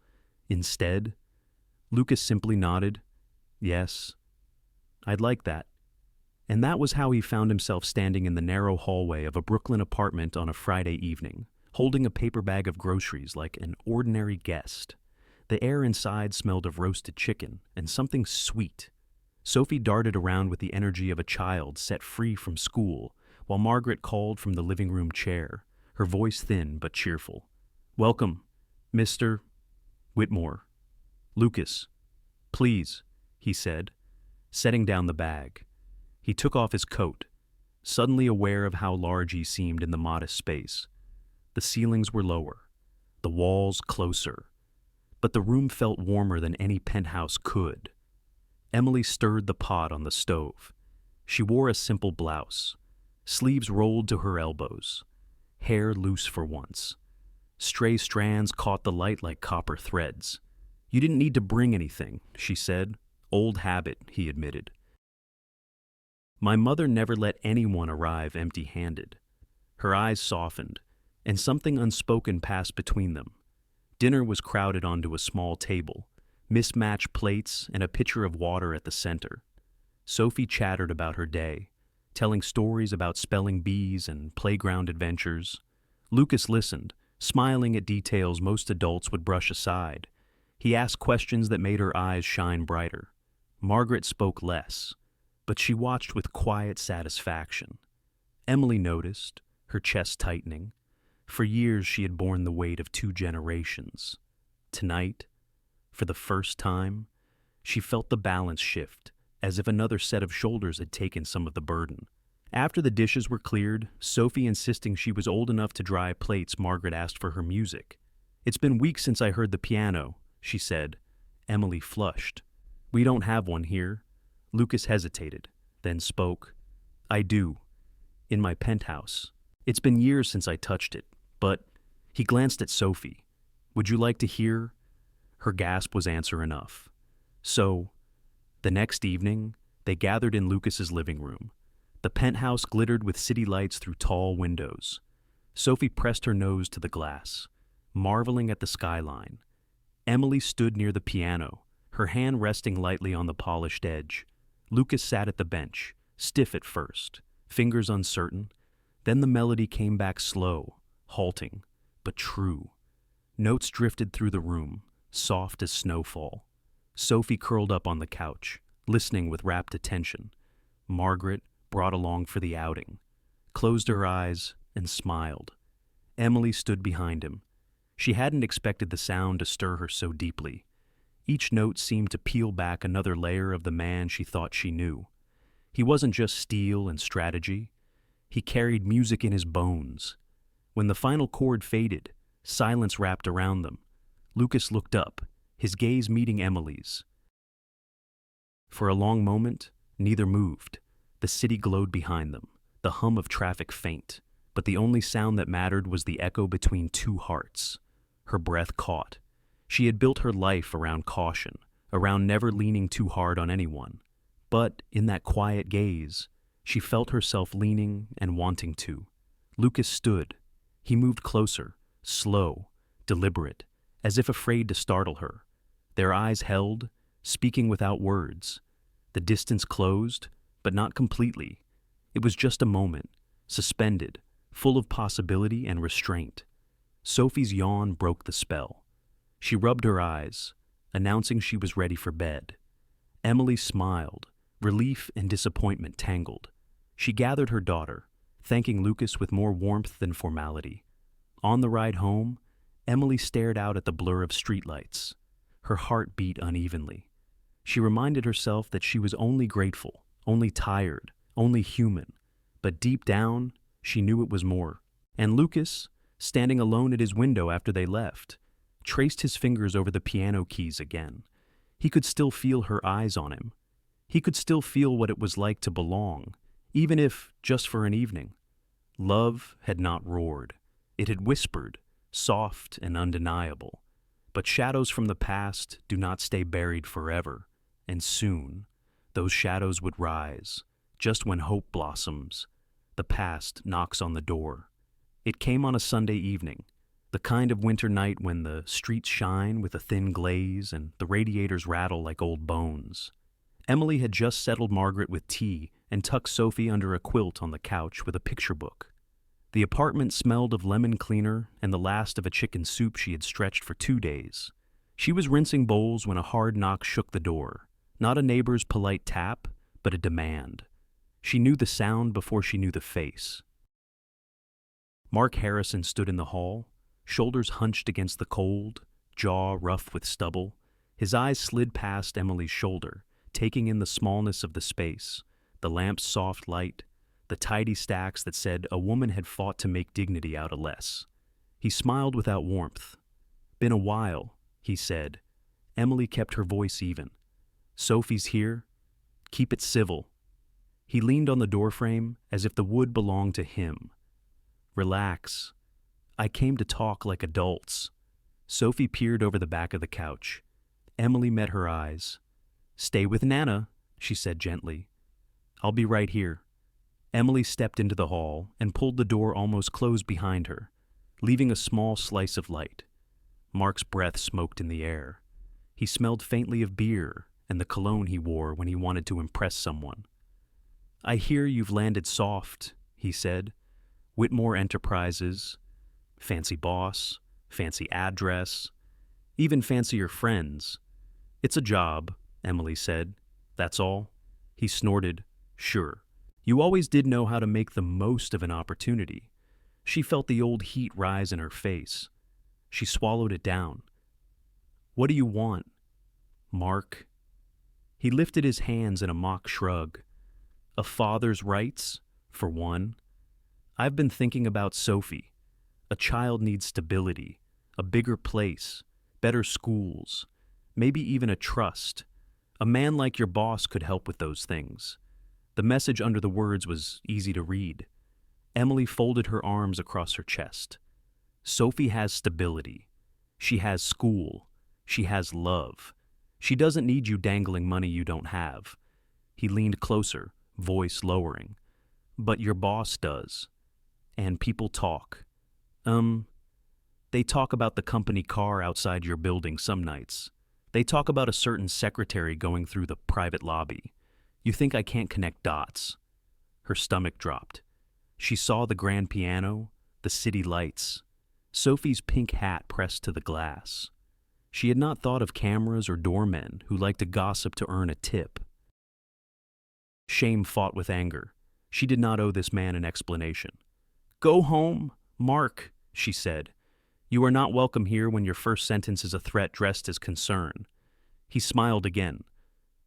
Instead, Lucas simply nodded. "Yes, I'd like that." And that was how he found himself standing in the narrow hallway of a Brooklyn apartment on a Friday evening, holding a paper bag of groceries like an ordinary guest. The air inside smelled of roasted chicken and something sweet. Sophie darted around with the energy of a child set free from school, while Margaret called from the living room chair, her voice thin but cheerful. "Welcome, Mr. Whitmore. Lucas, please," he said, setting down the bag. He took off his coat, suddenly aware of how large he seemed in the modest space. The ceilings were lower, the walls closer, but the room felt warmer than any penthouse could. Emily stirred the pot on the stove. She wore a simple blouse, sleeves rolled to her elbows, hair loose for once. Stray strands caught the light like copper threads. "You didn't need to bring anything," she said. "Old habit," he admitted. "My mother never let anyone arrive empty-handed." Her eyes softened, and something unspoken passed between them. Dinner was crowded onto a small table, mismatched plates and a pitcher of water at the center. Sophie chattered about her day, telling stories about spelling bees and playground adventures. Lucas listened, smiling at details most adults would brush aside. He asked questions that made her eyes shine brighter. Margaret spoke less, but she watched with quiet satisfaction. Emily noticed, her chest tightening. For years she had borne the weight of 2 generations. Tonight, for the first time, she felt the balance shift, as if another set of shoulders had taken some of the burden. After the dishes were cleared, Sophie insisting she was old enough to dry plates, Margaret asked for her music. "It's been weeks since I heard the piano," she said. Emily flushed. "We don't have one here." Lucas hesitated, then spoke. "I do. In my penthouse." It's been years since I touched it, but he glanced at Sophie. Would you like to hear? Her gasp was answer enough. So, the next evening, they gathered in Lucas's living room. The penthouse glittered with city lights through tall windows. Sophie pressed her nose to the glass, marveling at the skyline. Emily stood near the piano, her hand resting lightly on the polished edge. Lucas sat at the bench, stiff at first, fingers uncertain. Then the melody came back slow, halting, but true. Notes drifted through the room, soft as snowfall. Sophie curled up on the couch, listening with rapt attention. Margaret, brought along for the outing, closed her eyes and smiled. Emily stood behind him. She hadn't expected the sound to stir her so deeply. Each note seemed to peel back another layer of the man she thought she knew. He wasn't just steel and strategy. He carried music in his bones. When the final chord faded, silence wrapped around them. Lucas looked up, his gaze meeting Emily's. For a long moment, neither moved. The city glowed behind them, the hum of traffic faint, but the only sound that mattered was the echo between two hearts. Her breath caught. She had built her life around caution, around never leaning too hard on anyone. But in that quiet gaze, she felt herself leaning and wanting to. Lucas stood. He moved closer, slow, deliberate, as if afraid to startle her. Their eyes held, speaking without words. The distance closed, but not completely. It was just a moment, suspended, full of possibility and restraint. Sophie's yawn broke the spell. She rubbed her eyes, announcing she was ready for bed. Emily smiled, relief and disappointment tangled. She gathered her daughter, thanking Lucas with more warmth than formality. On the ride home, Emily stared out at the blur of streetlights. Her heart beat unevenly. She reminded herself that she was only grateful, only tired, only human. But deep down, she knew it was more. And Lucas, standing alone at his window after they left, traced his fingers over the piano keys again. He could still feel her eyes on him. He could still feel what it was like to belong, even if just for an evening. Love had not roared. It had whispered, soft and undeniable. But shadows from the past do not stay buried forever, and soon, those shadows would rise, just when hope blossoms. The past knocks on the door. It came on a Sunday evening, the kind of winter night when the streets shine with a thin glaze and the radiators rattle like old bones. Emily had just settled Margaret with tea and tucked Sophie under a quilt on the couch with a picture book. The apartment smelled of lemon cleaner and the last of a chicken soup she had stretched for 2 days. She was rinsing bowls when a hard knock shook the door. Not a neighbor's polite tap, but a demand. She knew the sound before she knew the face. Mark Harrison stood in the hall, shoulders hunched against the cold, jaw rough with stubble. His eyes slid past Emily's shoulder, taking in the smallness of the space, the lamp's soft light, the tidy stacks that said a woman had fought to make dignity out of less. He smiled without warmth. "Been a while," he said. Emily kept her voice even. "Sophie's here. Keep it civil." He leaned on the doorframe as if the wood belonged to him. "Relax. I came to talk like adults." Sophie peered over the back of the couch. Emily met her eyes. "Stay with Nana," she said gently. "I'll be right here." Emily stepped into the hall and pulled the door almost closed behind her, leaving a small slice of light. Mark's breath smoked in the air. He smelled faintly of beer and the cologne he wore when he wanted to impress someone. "I hear you've landed soft," he said. "Whitmore Enterprises, fancy boss, fancy address, even fancier friends." "It's a job," Emily said. "That's all." He snorted. "Sure. You always did know how to make the most of an opportunity." She felt the old heat rise in her face. She swallowed it down. "What do you want?" "Mark." He lifted his hands in a mock shrug. "A father's rights, for one. I've been thinking about Sophie. A child needs stability, a bigger place, better schools, maybe even a trust. A man like your boss could help with those things." The message under the words was easy to read. Emily folded her arms across her chest. Sophie has stability. She has school. She has love. She doesn't need you dangling money you don't have. He leaned closer, voice lowering. But your boss does. And people talk. They talk about the company car outside your building some nights. They talk about a certain secretary going through the private lobby. You think I can't connect dots? Her stomach dropped. She saw the grand piano, the city lights, Sophie's pink hat pressed to the glass. She had not thought of cameras or doormen who liked to gossip to earn a tip. Shame fought with anger. She did not owe this man an explanation. "Go home, Mark," she said. "You are not welcome here when your first sentence is a threat dressed as concern." He smiled again.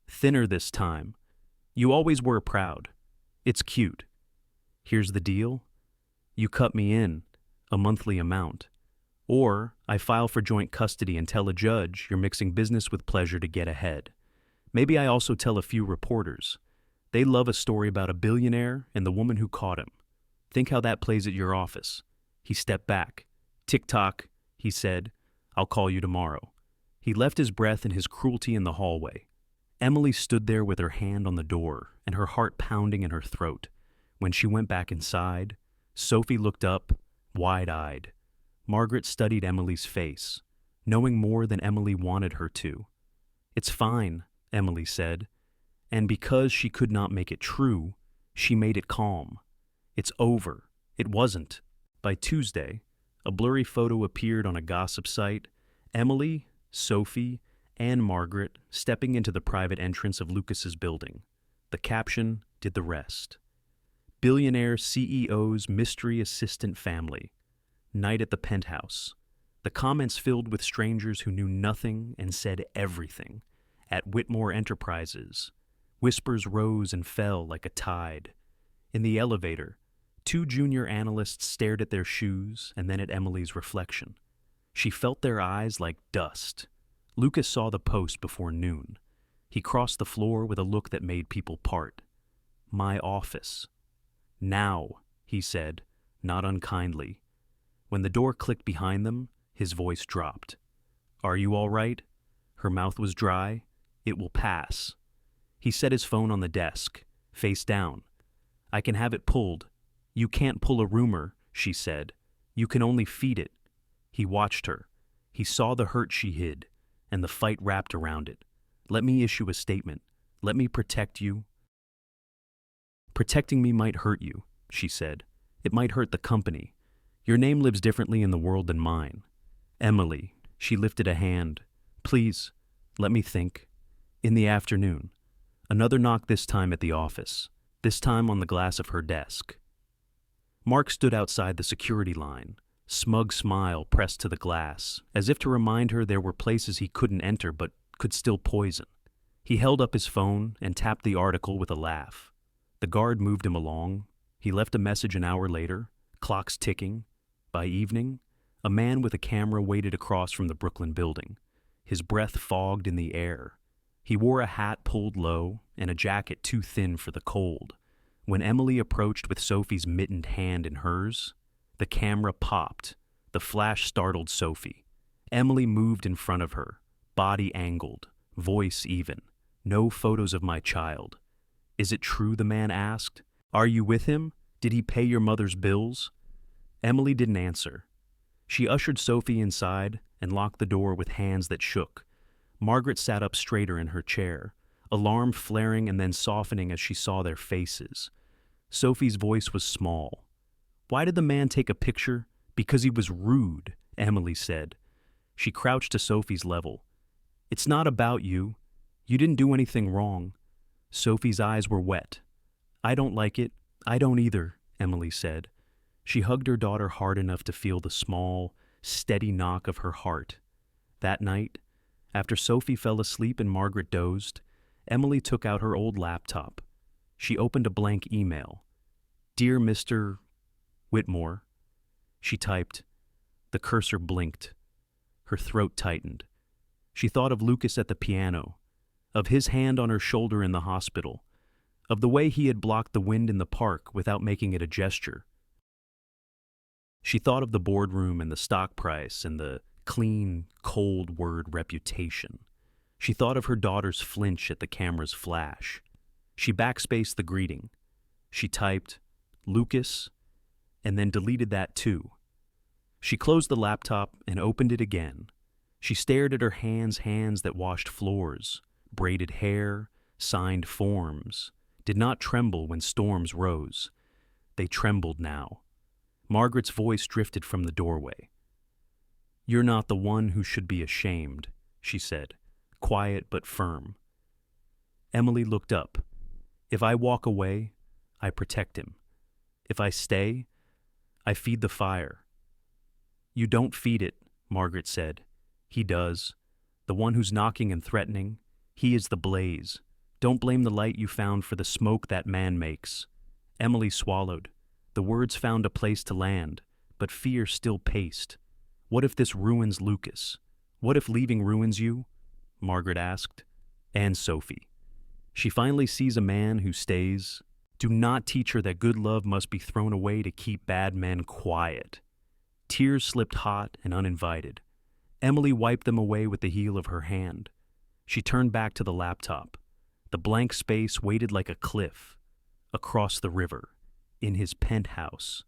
Thinner this time. "You always were proud. It's cute. Here's the deal. You cut me in, a monthly amount. Or I file for joint custody and tell a judge you're mixing business with pleasure to get ahead. Maybe I also tell a few reporters. They love a story about a billionaire and the woman who caught him. Think how that plays at your office." He stepped back. "Tick-tock," he said. "I'll call you tomorrow." He left his breath and his cruelty in the hallway. Emily stood there with her hand on the door and her heart pounding in her throat. When she went back inside, Sophie looked up, wide-eyed. Margaret studied Emily's face, knowing more than Emily wanted her to. "It's fine," Emily said, and because she could not make it true, she made it calm. "It's over." It wasn't. By Tuesday, a blurry photo appeared on a gossip site. Emily, Sophie, and Margaret stepping into the private entrance of Lucas's building. The caption did the rest. Billionaire CEO's mystery assistant family. Night at the penthouse. The comments filled with strangers who knew nothing and said everything. At Whitmore Enterprises. Whispers rose and fell like a tide. In the elevator, 2 junior analysts stared at their shoes and then at Emily's reflection. She felt their eyes like dust. Lucas saw the post before noon. He crossed the floor with a look that made people part. "My office." "Now," he said, not unkindly. When the door clicked behind them, his voice dropped. "Are you all right?" Her mouth was dry. "It will pass." He set his phone on the desk, face down. "I can have it pulled." "You can't pull a rumor," she said. "You can only feed it." He watched her. He saw the hurt she hid, and the fight wrapped around it. "Let me issue a statement. Let me protect you." "Protecting me might hurt you," she said. "It might hurt the company. Your name lives differently in the world than mine." "Emily," she lifted a hand. "Please, let me think." In the afternoon, another knock, this time at the office, this time on the glass of her desk. Mark stood outside the security line, smug smile pressed to the glass, as if to remind her there were places he couldn't enter but could still poison. He held up his phone and tapped the article with a laugh. The guard moved him along. He left a message an hour later, clocks ticking. By evening, a man with a camera waited across from the Brooklyn building. His breath fogged in the air. He wore a hat pulled low and a jacket too thin for the cold. When Emily approached with Sophie's mittened hand in hers, the camera popped. The flash startled Sophie. Emily moved in front of her, body angled, voice even. "No photos of my child." "Is it true?" the man asked. "Are you with him? Did he pay your mother's bills?" Emily didn't answer. She ushered Sophie inside and locked the door with hands that shook. Margaret sat up straighter in her chair, alarm flaring and then softening as she saw their faces. Sophie's voice was small. "Why did the man take a picture?" "Because he was rude," Emily said. She crouched to Sophie's level. "It's not about you. You didn't do anything wrong." Sophie's eyes were wet. "I don't like it." "I don't either," Emily said. She hugged her daughter hard enough to feel the small, steady knock of her heart. That night, after Sophie fell asleep and Margaret dozed, Emily took out her old laptop. She opened a blank email. "Dear Mr. Whitmore," she typed. The cursor blinked. Her throat tightened. She thought of Lucas at the piano, of his hand on her shoulder in the hospital, of the way he had blocked the wind in the park without making it a gesture, She thought of the boardroom and the stock price and the clean, cold word reputation. She thought of her daughter's flinch at the camera's flash. She backspaced the greeting. She typed, Lucas, and then deleted that too. She closed the laptop and opened it again. She stared at her hands that washed floors, braided hair, signed forms, did not tremble when storms rose. They trembled now. Margaret's voice drifted from the doorway. You're not the one who should be ashamed, she said, quiet but firm. Emily looked up. If I walk away, I protect him. If I stay, I feed the fire. You don't feed it, Margaret said. He does. The one who's knocking and threatening, he is the blaze. Don't blame the light you found for the smoke that man makes. Emily swallowed. The words found a place to land, but fear still paced. What if this ruins Lucas? What if leaving ruins you? Margaret asked. And Sophie. She finally sees a man who stays. Do not teach her that good love must be thrown away to keep bad men quiet. Tears slipped hot and uninvited. Emily wiped them away with the heel of her hand. She turned back to the laptop. The blank space waited like a cliff. Across the river. In his penthouse.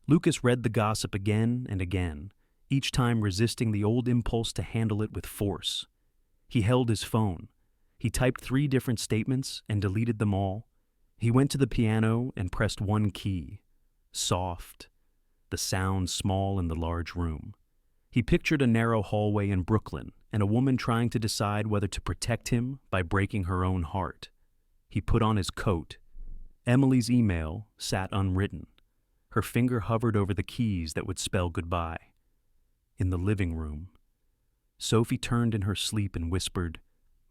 Lucas read the gossip again and again, each time resisting the old impulse to handle it with force. He held his phone. He typed 3 different statements and deleted them all. He went to the piano and pressed one key. Soft. The sound small in the large room. He pictured a narrow hallway in Brooklyn and a woman trying to decide whether to protect him by breaking her own heart. He put on his coat. Emily's email sat unwritten. Her finger hovered over the keys that would spell goodbye. In the living room, Sophie turned in her sleep and whispered,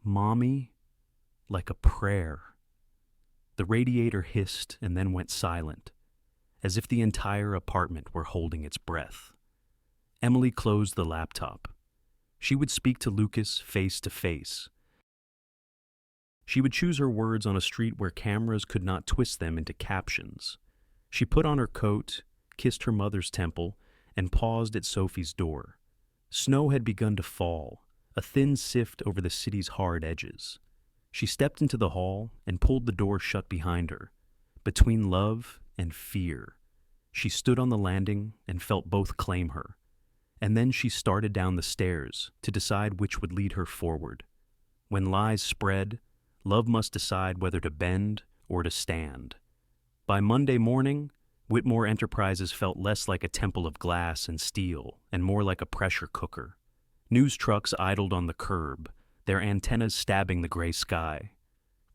Mommy, like a prayer. The radiator hissed and then went silent, as if the entire apartment were holding its breath. Emily closed the laptop. She would speak to Lucas face to face. She would choose her words on a street where cameras could not twist them into captions. She put on her coat, kissed her mother's temple, and paused at Sophie's door. Snow had begun to fall, a thin sift over the city's hard edges. She stepped into the hall and pulled the door shut behind her. Between love and fear, she stood on the landing and felt both claim her. And then she started down the stairs to decide which would lead her forward. When lies spread, love must decide whether to bend or to stand. By Monday morning, Whitmore Enterprises felt less like a temple of glass and steel and more like a pressure cooker. News trucks idled on the curb, their antennas stabbing the gray sky.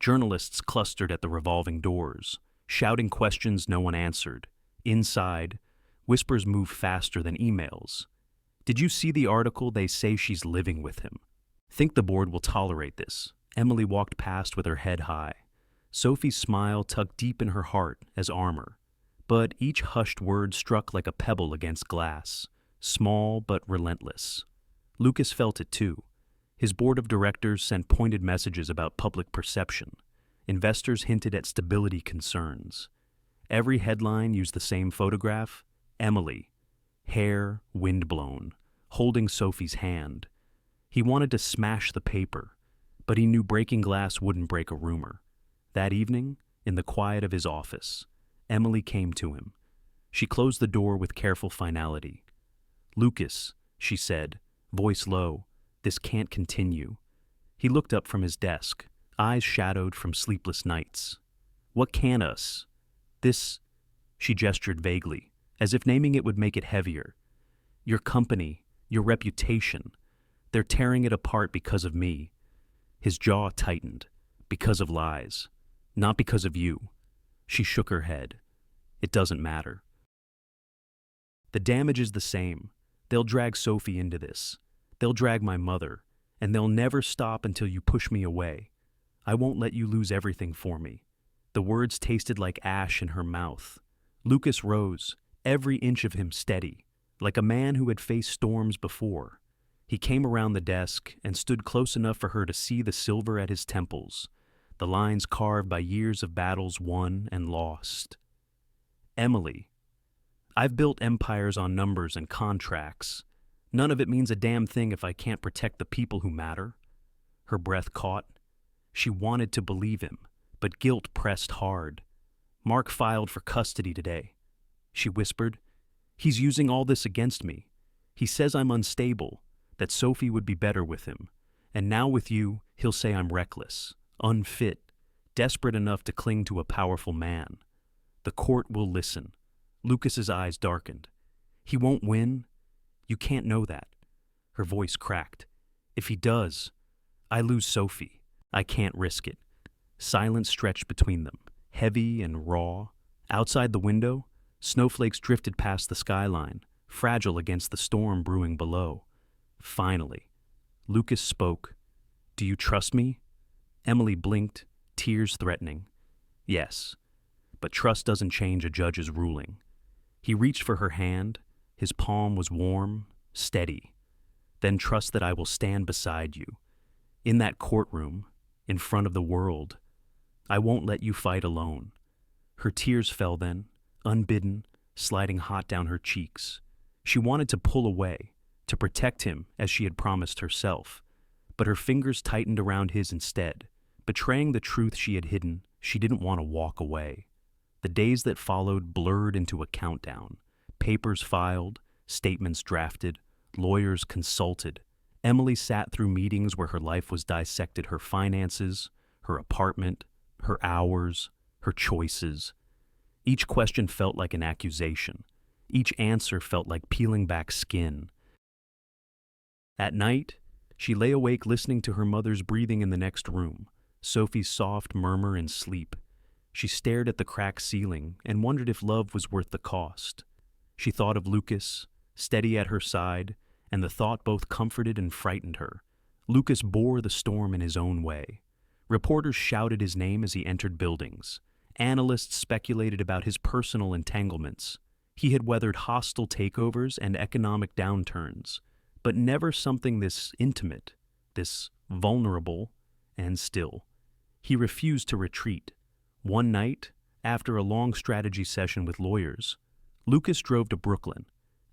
Journalists clustered at the revolving doors, shouting questions no one answered. Inside, whispers moved faster than emails. Did you see the article? They say she's living with him. Think the board will tolerate this? Emily walked past with her head high. Sophie's smile tugged deep in her heart as armor. But each hushed word struck like a pebble against glass, small but relentless. Lucas felt it too. His board of directors sent pointed messages about public perception. Investors hinted at stability concerns. Every headline used the same photograph: Emily, hair windblown, holding Sophie's hand. He wanted to smash the paper, but he knew breaking glass wouldn't break a rumor. That evening, in the quiet of his office, Emily came to him. She closed the door with careful finality. Lucas, she said, voice low, this can't continue. He looked up from his desk, eyes shadowed from sleepless nights. What can us? This, she gestured vaguely, as if naming it would make it heavier. Your company, your reputation, they're tearing it apart because of me. His jaw tightened, because of lies, not because of you. She shook her head. It doesn't matter. The damage is the same. They'll drag Sophie into this. They'll drag my mother, and they'll never stop until you push me away. I won't let you lose everything for me. The words tasted like ash in her mouth. Lucas rose, every inch of him steady, like a man who had faced storms before. He came around the desk and stood close enough for her to see the silver at his temples, the lines carved by years of battles won and lost. Emily, I've built empires on numbers and contracts. None of it means a damn thing if I can't protect the people who matter. Her breath caught. She wanted to believe him, but guilt pressed hard. Mark filed for custody today. She whispered, "He's using all this against me. He says I'm unstable, that Sophie would be better with him. And now with you, he'll say I'm reckless, unfit, desperate enough to cling to a powerful man. The court will listen." Lucas's eyes darkened. "He won't win? You can't know that." Her voice cracked. "If he does, I lose Sophie. I can't risk it." Silence stretched between them, heavy and raw. Outside the window, snowflakes drifted past the skyline, fragile against the storm brewing below. Finally, Lucas spoke. "Do you trust me?" Emily blinked, tears threatening. "Yes, but trust doesn't change a judge's ruling." He reached for her hand. His palm was warm, steady. "Then trust that I will stand beside you. In that courtroom, in front of the world. I won't let you fight alone." Her tears fell then, unbidden, sliding hot down her cheeks. She wanted to pull away, to protect him as she had promised herself. But her fingers tightened around his instead. Betraying the truth she had hidden, she didn't want to walk away. The days that followed blurred into a countdown. Papers filed, statements drafted, lawyers consulted. Emily sat through meetings where her life was dissected, her finances, her apartment, her hours, her choices. Each question felt like an accusation. Each answer felt like peeling back skin. At night, she lay awake listening to her mother's breathing in the next room, Sophie's soft murmur in sleep. She stared at the cracked ceiling and wondered if love was worth the cost. She thought of Lucas, steady at her side, and the thought both comforted and frightened her. Lucas bore the storm in his own way. Reporters shouted his name as he entered buildings. Analysts speculated about his personal entanglements. He had weathered hostile takeovers and economic downturns, but never something this intimate, this vulnerable, and still. He refused to retreat. One night, after a long strategy session with lawyers, Lucas drove to Brooklyn.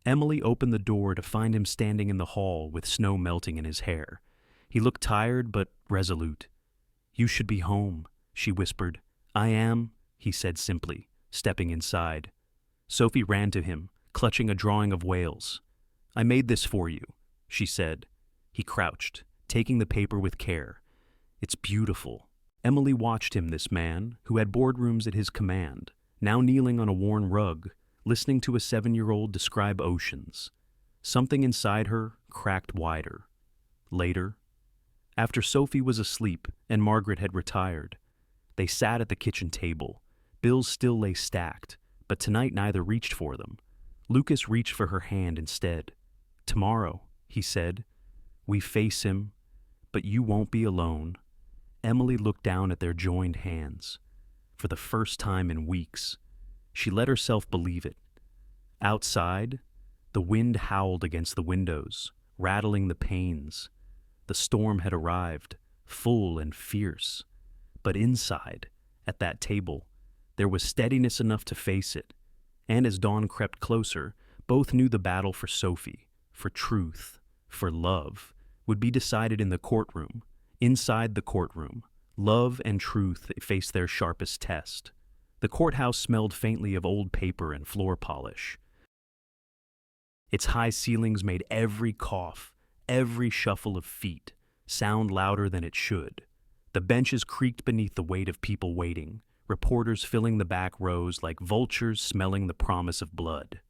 Emily opened the door to find him standing in the hall with snow melting in his hair. He looked tired but resolute. "You should be home," she whispered. "I am," he said simply, stepping inside. Sophie ran to him, clutching a drawing of Wales. "I made this for you," she said. He crouched, taking the paper with care. "It's beautiful." Emily watched him, this man, who had boardrooms at his command, now kneeling on a worn rug, listening to a 7-year-old describe oceans. Something inside her cracked wider. Later, after Sophie was asleep and Margaret had retired, they sat at the kitchen table. Bills still lay stacked, but tonight neither reached for them. Lucas reached for her hand instead. "Tomorrow," he said, "we face him, but you won't be alone." Emily looked down at their joined hands. For the first time in weeks, she let herself believe it. Outside, the wind howled against the windows, rattling the panes. The storm had arrived, full and fierce. But inside, at that table, there was steadiness enough to face it. And as dawn crept closer, both knew the battle for Sophie, for truth, for love, would be decided in the courtroom. Inside the courtroom, love and truth faced their sharpest test. The courthouse smelled faintly of old paper and floor polish. Its high ceilings made every cough, every shuffle of feet, sound louder than it should. The benches creaked beneath the weight of people waiting, reporters filling the back rows like vultures smelling the promise of blood.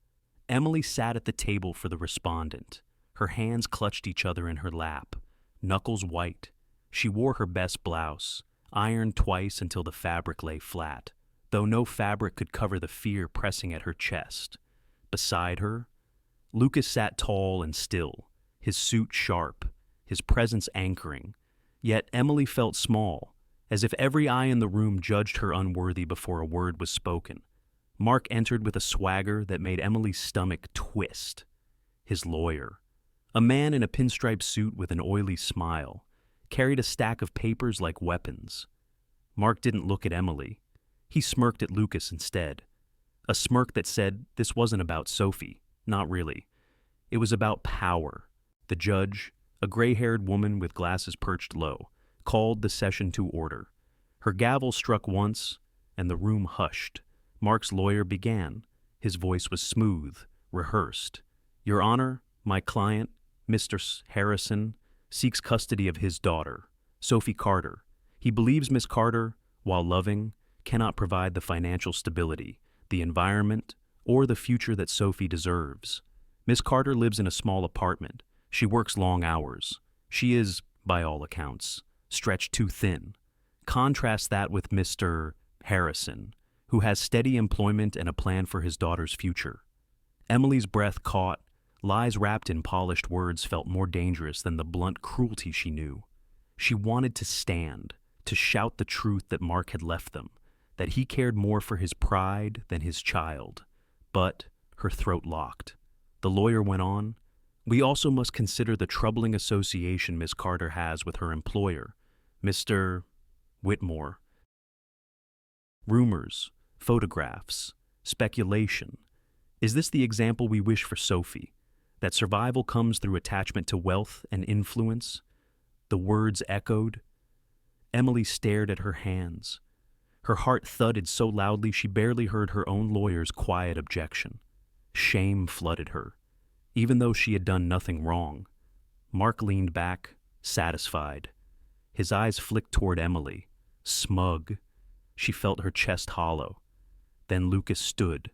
Emily sat at the table for the respondent. Her hands clutched each other in her lap, knuckles white. She wore her best blouse, ironed twice until the fabric lay flat, though no fabric could cover the fear pressing at her chest. Beside her, Lucas sat tall and still, his suit sharp, his presence anchoring. Yet Emily felt small, as if every eye in the room judged her unworthy before a word was spoken. Mark entered with a swagger that made Emily's stomach twist. His lawyer, a man in a pinstripe suit with an oily smile, carried a stack of papers like weapons. Mark didn't look at Emily. He smirked at Lucas instead. a smirk that said this wasn't about Sophie, not really. It was about power. The judge, a gray-haired woman with glasses perched low, called the session to order. Her gavel struck once, and the room hushed. Mark's lawyer began. His voice was smooth, rehearsed. Your Honor, my client, Mr. Harrison, seeks custody of his daughter, Sophie Carter. He believes Miss Carter, while loving, cannot provide the financial stability, the environment, or the future that Sophie deserves. Miss Carter lives in a small apartment. She works long hours. She is, by all accounts, stretched too thin. Contrast that with Mr. Harrison, who has steady employment and a plan for his daughter's future. Emily's breath caught. Lies wrapped in polished words felt more dangerous than the blunt cruelty she knew. She wanted to stand, to shout the truth that Mark had left them, that he cared more for his pride than his child. But her throat locked. The lawyer went on, we also must consider the troubling association Miss Carter has with her employer, Mr. Whitmore. Rumors, photographs, speculation. Is this the example we wish for Sophie? That survival comes through attachment to wealth and influence? The words echoed. Emily stared at her hands. Her heart thudded so loudly she barely heard her own lawyer's quiet objection. Shame flooded her, even though she had done nothing wrong. Mark leaned back, satisfied. His eyes flicked toward Emily, smug. She felt her chest hollow. Then Lucas stood.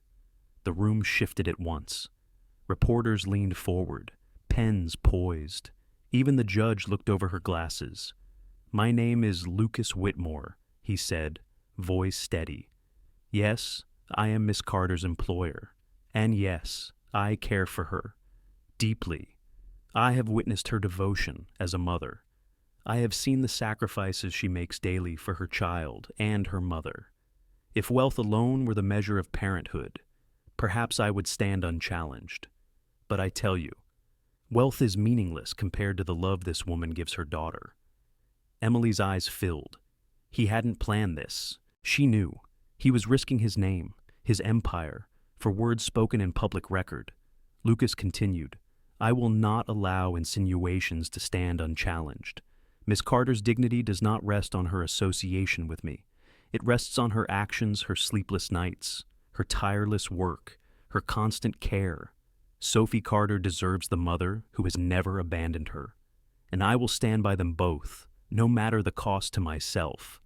The room shifted at once. Reporters leaned forward, pens poised. Even the judge looked over her glasses. My name is Lucas Whitmore, he said, voice steady. Yes, I am Miss Carter's employer. And yes, I care for her. Deeply. I have witnessed her devotion as a mother. I have seen the sacrifices she makes daily for her child and her mother. If wealth alone were the measure of parenthood, perhaps I would stand unchallenged. But I tell you, wealth is meaningless compared to the love this woman gives her daughter. Emily's eyes filled. He hadn't planned this. She knew. He was risking his name, his empire, for words spoken in public record. Lucas continued, I will not allow insinuations to stand unchallenged. Miss Carter's dignity does not rest on her association with me. It rests on her actions, her sleepless nights, her tireless work, her constant care. Sophie Carter deserves the mother who has never abandoned her. And I will stand by them both, no matter the cost to myself.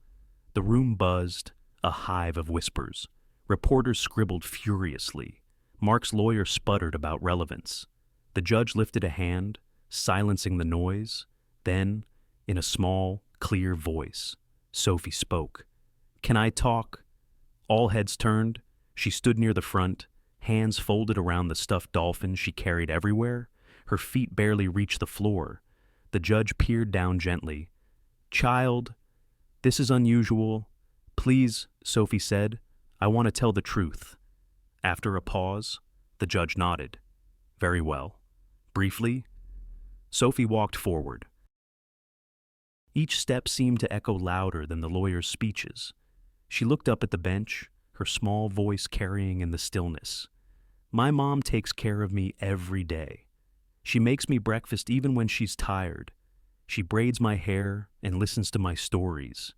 The room buzzed, a hive of whispers. Reporters scribbled furiously. Mark's lawyer sputtered about relevance. The judge lifted a hand, silencing the noise. Then, in a small, clear voice, Sophie spoke. Can I talk? All heads turned. She stood near the front, hands folded around the stuffed dolphin she carried everywhere. Her feet barely reached the floor. The judge peered down gently. Child, this is unusual. Please, Sophie said, I want to tell the truth. After a pause, the judge nodded. Very well. Briefly, Sophie walked forward. Each step seemed to echo louder than the lawyer's speeches. She looked up at the bench, her small voice carrying in the stillness. My mom takes care of me every day. She makes me breakfast even when she's tired. She braids my hair and listens to my stories.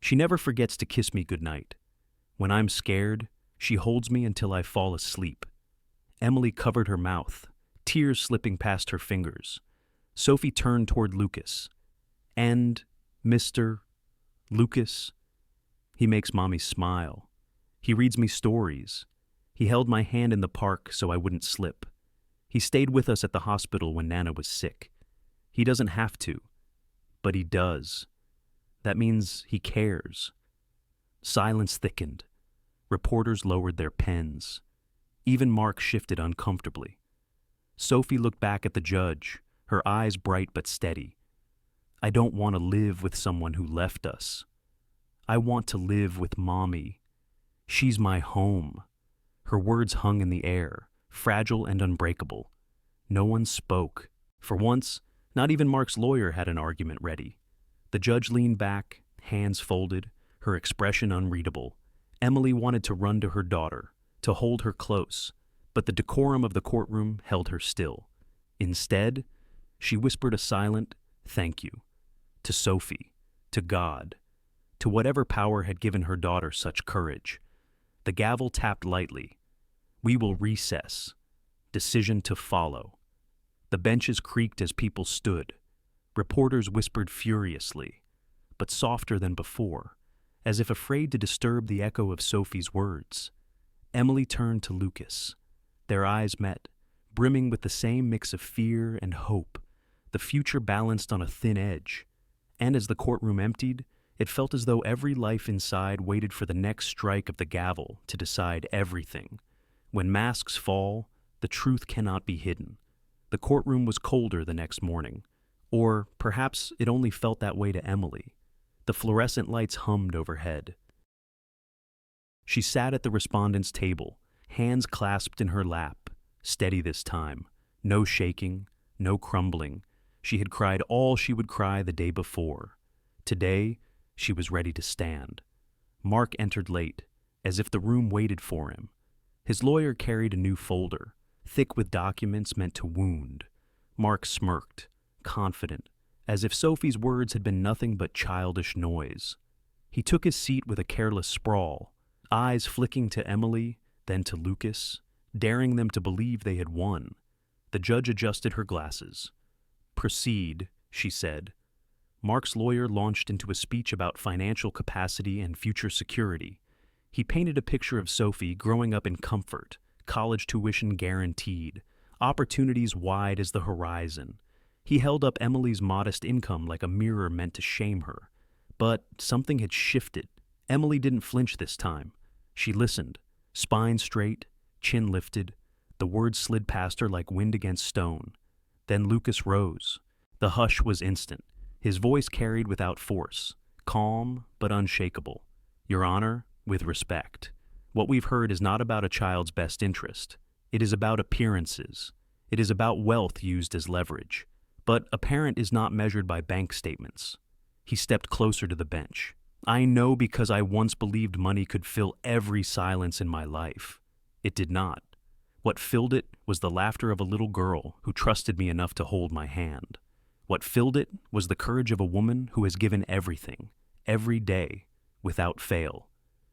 She never forgets to kiss me goodnight. When I'm scared, she holds me until I fall asleep. Emily covered her mouth, tears slipping past her fingers. Sophie turned toward Lucas. And, Mr. Lucas, he makes Mommy smile. He reads me stories. He held my hand in the park so I wouldn't slip. He stayed with us at the hospital when Nana was sick. He doesn't have to, but he does. That means he cares. Silence thickened. Reporters lowered their pens. Even Mark shifted uncomfortably. Sophie looked back at the judge, her eyes bright but steady. I don't want to live with someone who left us. I want to live with Mommy. She's my home. Her words hung in the air, fragile and unbreakable. No one spoke. For once, not even Mark's lawyer had an argument ready. The judge leaned back, hands folded, her expression unreadable. Emily wanted to run to her daughter, to hold her close, but the decorum of the courtroom held her still. Instead, she whispered a silent thank you to Sophie, to God, to whatever power had given her daughter such courage. The gavel tapped lightly. We will recess. Decision to follow. The benches creaked as people stood. Reporters whispered furiously, but softer than before, as if afraid to disturb the echo of Sophie's words. Emily turned to Lucas. Their eyes met, brimming with the same mix of fear and hope, the future balanced on a thin edge. And as the courtroom emptied, it felt as though every life inside waited for the next strike of the gavel to decide everything. When masks fall, the truth cannot be hidden. The courtroom was colder the next morning, or perhaps it only felt that way to Emily. The fluorescent lights hummed overhead. She sat at the respondent's table, hands clasped in her lap, steady this time, no shaking, no crumbling. She had cried all she would cry the day before. Today, she was ready to stand. Mark entered late, as if the room waited for him. His lawyer carried a new folder, thick with documents meant to wound. Mark smirked, confident, as if Sophie's words had been nothing but childish noise. He took his seat with a careless sprawl, eyes flicking to Emily, then to Lucas, daring them to believe they had won. The judge adjusted her glasses. Proceed, she said. Mark's lawyer launched into a speech about financial capacity and future security. He painted a picture of Sophie growing up in comfort, college tuition guaranteed, opportunities wide as the horizon. He held up Emily's modest income like a mirror meant to shame her. But something had shifted. Emily didn't flinch this time. She listened, spine straight, chin lifted. The words slid past her like wind against stone. Then Lucas rose. The hush was instant. His voice carried without force, calm but unshakable. Your Honor, with respect, what we've heard is not about a child's best interest. It is about appearances. It is about wealth used as leverage. But a parent is not measured by bank statements. He stepped closer to the bench. I know because I once believed money could fill every silence in my life. It did not. What filled it was the laughter of a little girl who trusted me enough to hold my hand. What filled it was the courage of a woman who has given everything, every day, without fail.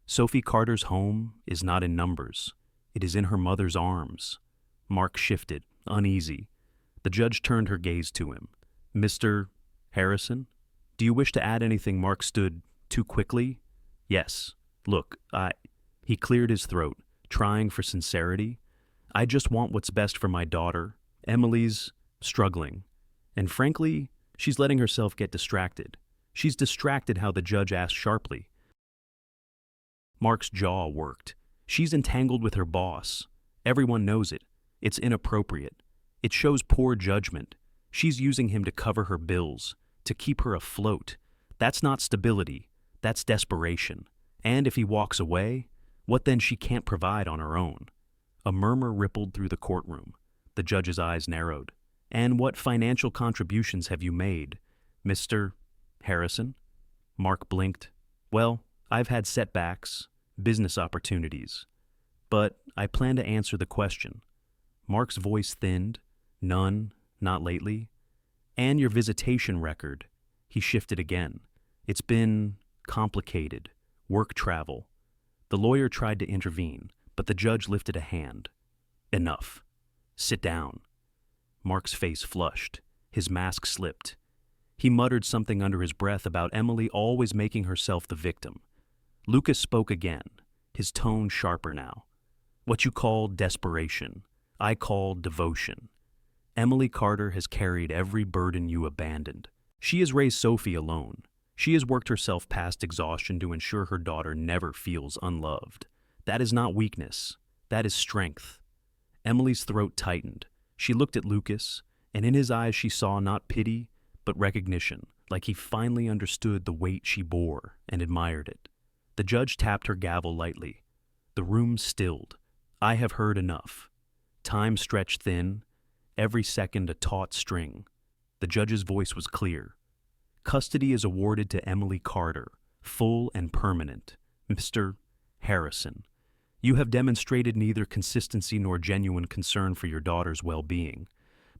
Sophie Carter's home is not in numbers. It is in her mother's arms. Mark shifted, uneasy. The judge turned her gaze to him. Mr. Harrison, do you wish to add anything? Mark stood too quickly. Yes. Look, He cleared his throat, trying for sincerity. I just want what's best for my daughter. Emily's struggling. And frankly, she's letting herself get distracted. She's distracted how the judge asked sharply. Mark's jaw worked. She's entangled with her boss. Everyone knows it. It's inappropriate. It shows poor judgment. She's using him to cover her bills, to keep her afloat. That's not stability. That's desperation. And if he walks away, what then she can't provide on her own? A murmur rippled through the courtroom. The judge's eyes narrowed. And what financial contributions have you made, Mr. Harrison? Mark blinked. Well, I've had setbacks, business opportunities. But I plan to answer the question. Mark's voice thinned. None, not lately. And your visitation record. He shifted again. It's been complicated. Work travel. The lawyer tried to intervene, but the judge lifted a hand. Enough. Sit down. Mark's face flushed. His mask slipped. He muttered something under his breath about Emily always making herself the victim. Lucas spoke again, his tone sharper now. What you call desperation, I call devotion. Emily Carter has carried every burden you abandoned. She has raised Sophie alone. She has worked herself past exhaustion to ensure her daughter never feels unloved. That is not weakness. That is strength. Emily's throat tightened. She looked at Lucas, and in his eyes she saw not pity, but recognition, like he finally understood the weight she bore and admired it. The judge tapped her gavel lightly. The room stilled. I have heard enough. Time stretched thin, every second a taut string. The judge's voice was clear. Custody is awarded to Emily Carter, full and permanent. Mr. Harrison, You have demonstrated neither consistency nor genuine concern for your daughter's well-being.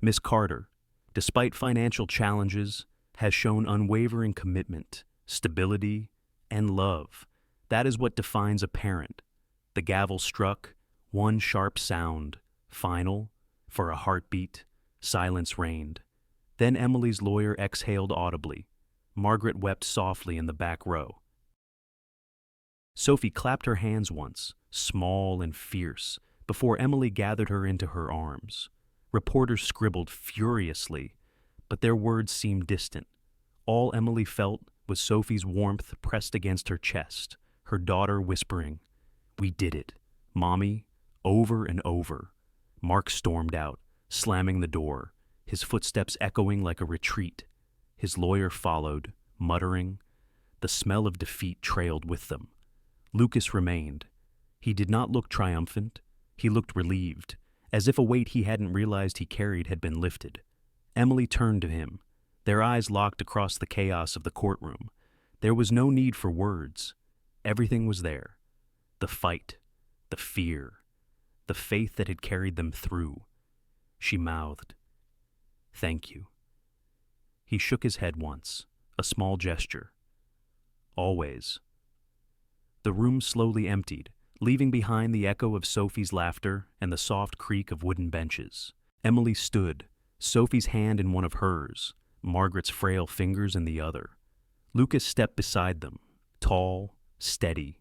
Miss Carter, despite financial challenges, has shown unwavering commitment, stability, and love. That is what defines a parent. The gavel struck, one sharp sound, final, for a heartbeat. Silence reigned. Then Emily's lawyer exhaled audibly. Margaret wept softly in the back row. Sophie clapped her hands once, small and fierce, before Emily gathered her into her arms. Reporters scribbled furiously, but their words seemed distant. All Emily felt was Sophie's warmth pressed against her chest, her daughter whispering, "We did it, Mommy," over and over. Mark stormed out, slamming the door, his footsteps echoing like a retreat. His lawyer followed, muttering. The smell of defeat trailed with them. Lucas remained. He did not look triumphant. He looked relieved, as if a weight he hadn't realized he carried had been lifted. Emily turned to him. Their eyes locked across the chaos of the courtroom. There was no need for words. Everything was there. The fight, the fear, the faith that had carried them through. She mouthed, "Thank you." He shook his head once, a small gesture. "Always." The room slowly emptied, leaving behind the echo of Sophie's laughter and the soft creak of wooden benches. Emily stood, Sophie's hand in one of hers, Margaret's frail fingers in the other. Lucas stepped beside them, tall, steady,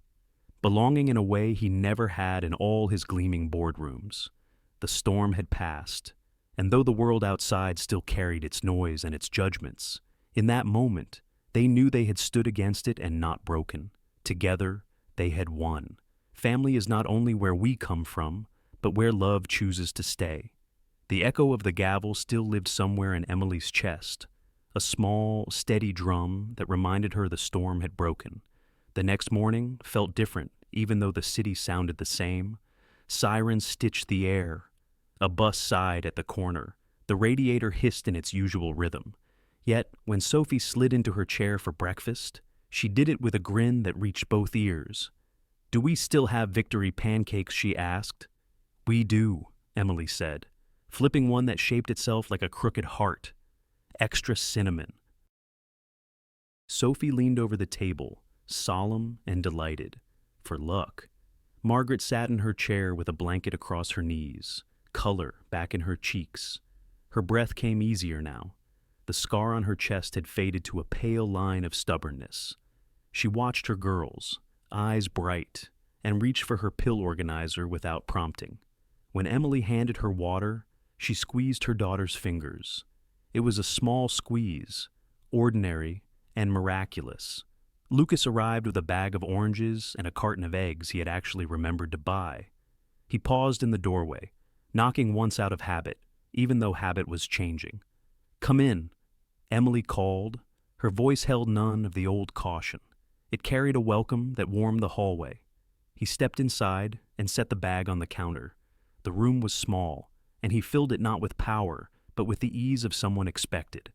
belonging in a way he never had in all his gleaming boardrooms. The storm had passed, and though the world outside still carried its noise and its judgments, in that moment they knew they had stood against it and not broken. Together, they had won. Family is not only where we come from, but where love chooses to stay. The echo of the gavel still lived somewhere in Emily's chest, a small, steady drum that reminded her the storm had broken. The next morning felt different, even though the city sounded the same. Sirens stitched the air. A bus sighed at the corner. The radiator hissed in its usual rhythm. Yet, when Sophie slid into her chair for breakfast, she did it with a grin that reached both ears. "Do we still have victory pancakes?" she asked. "We do," Emily said, flipping one that shaped itself like a crooked heart. "Extra cinnamon." Sophie leaned over the table, solemn and delighted. For luck. Margaret sat in her chair with a blanket across her knees, color back in her cheeks. Her breath came easier now. The scar on her chest had faded to a pale line of stubbornness. She watched her girls, eyes bright, and reached for her pill organizer without prompting. When Emily handed her water, she squeezed her daughter's fingers. It was a small squeeze, ordinary and miraculous. Lucas arrived with a bag of oranges and a carton of eggs he had actually remembered to buy. He paused in the doorway, knocking once out of habit, even though habit was changing. "Come in," Emily called. Her voice held none of the old caution. It carried a welcome that warmed the hallway. He stepped inside and set the bag on the counter. The room was small, and he filled it not with power, but with the ease of someone expected.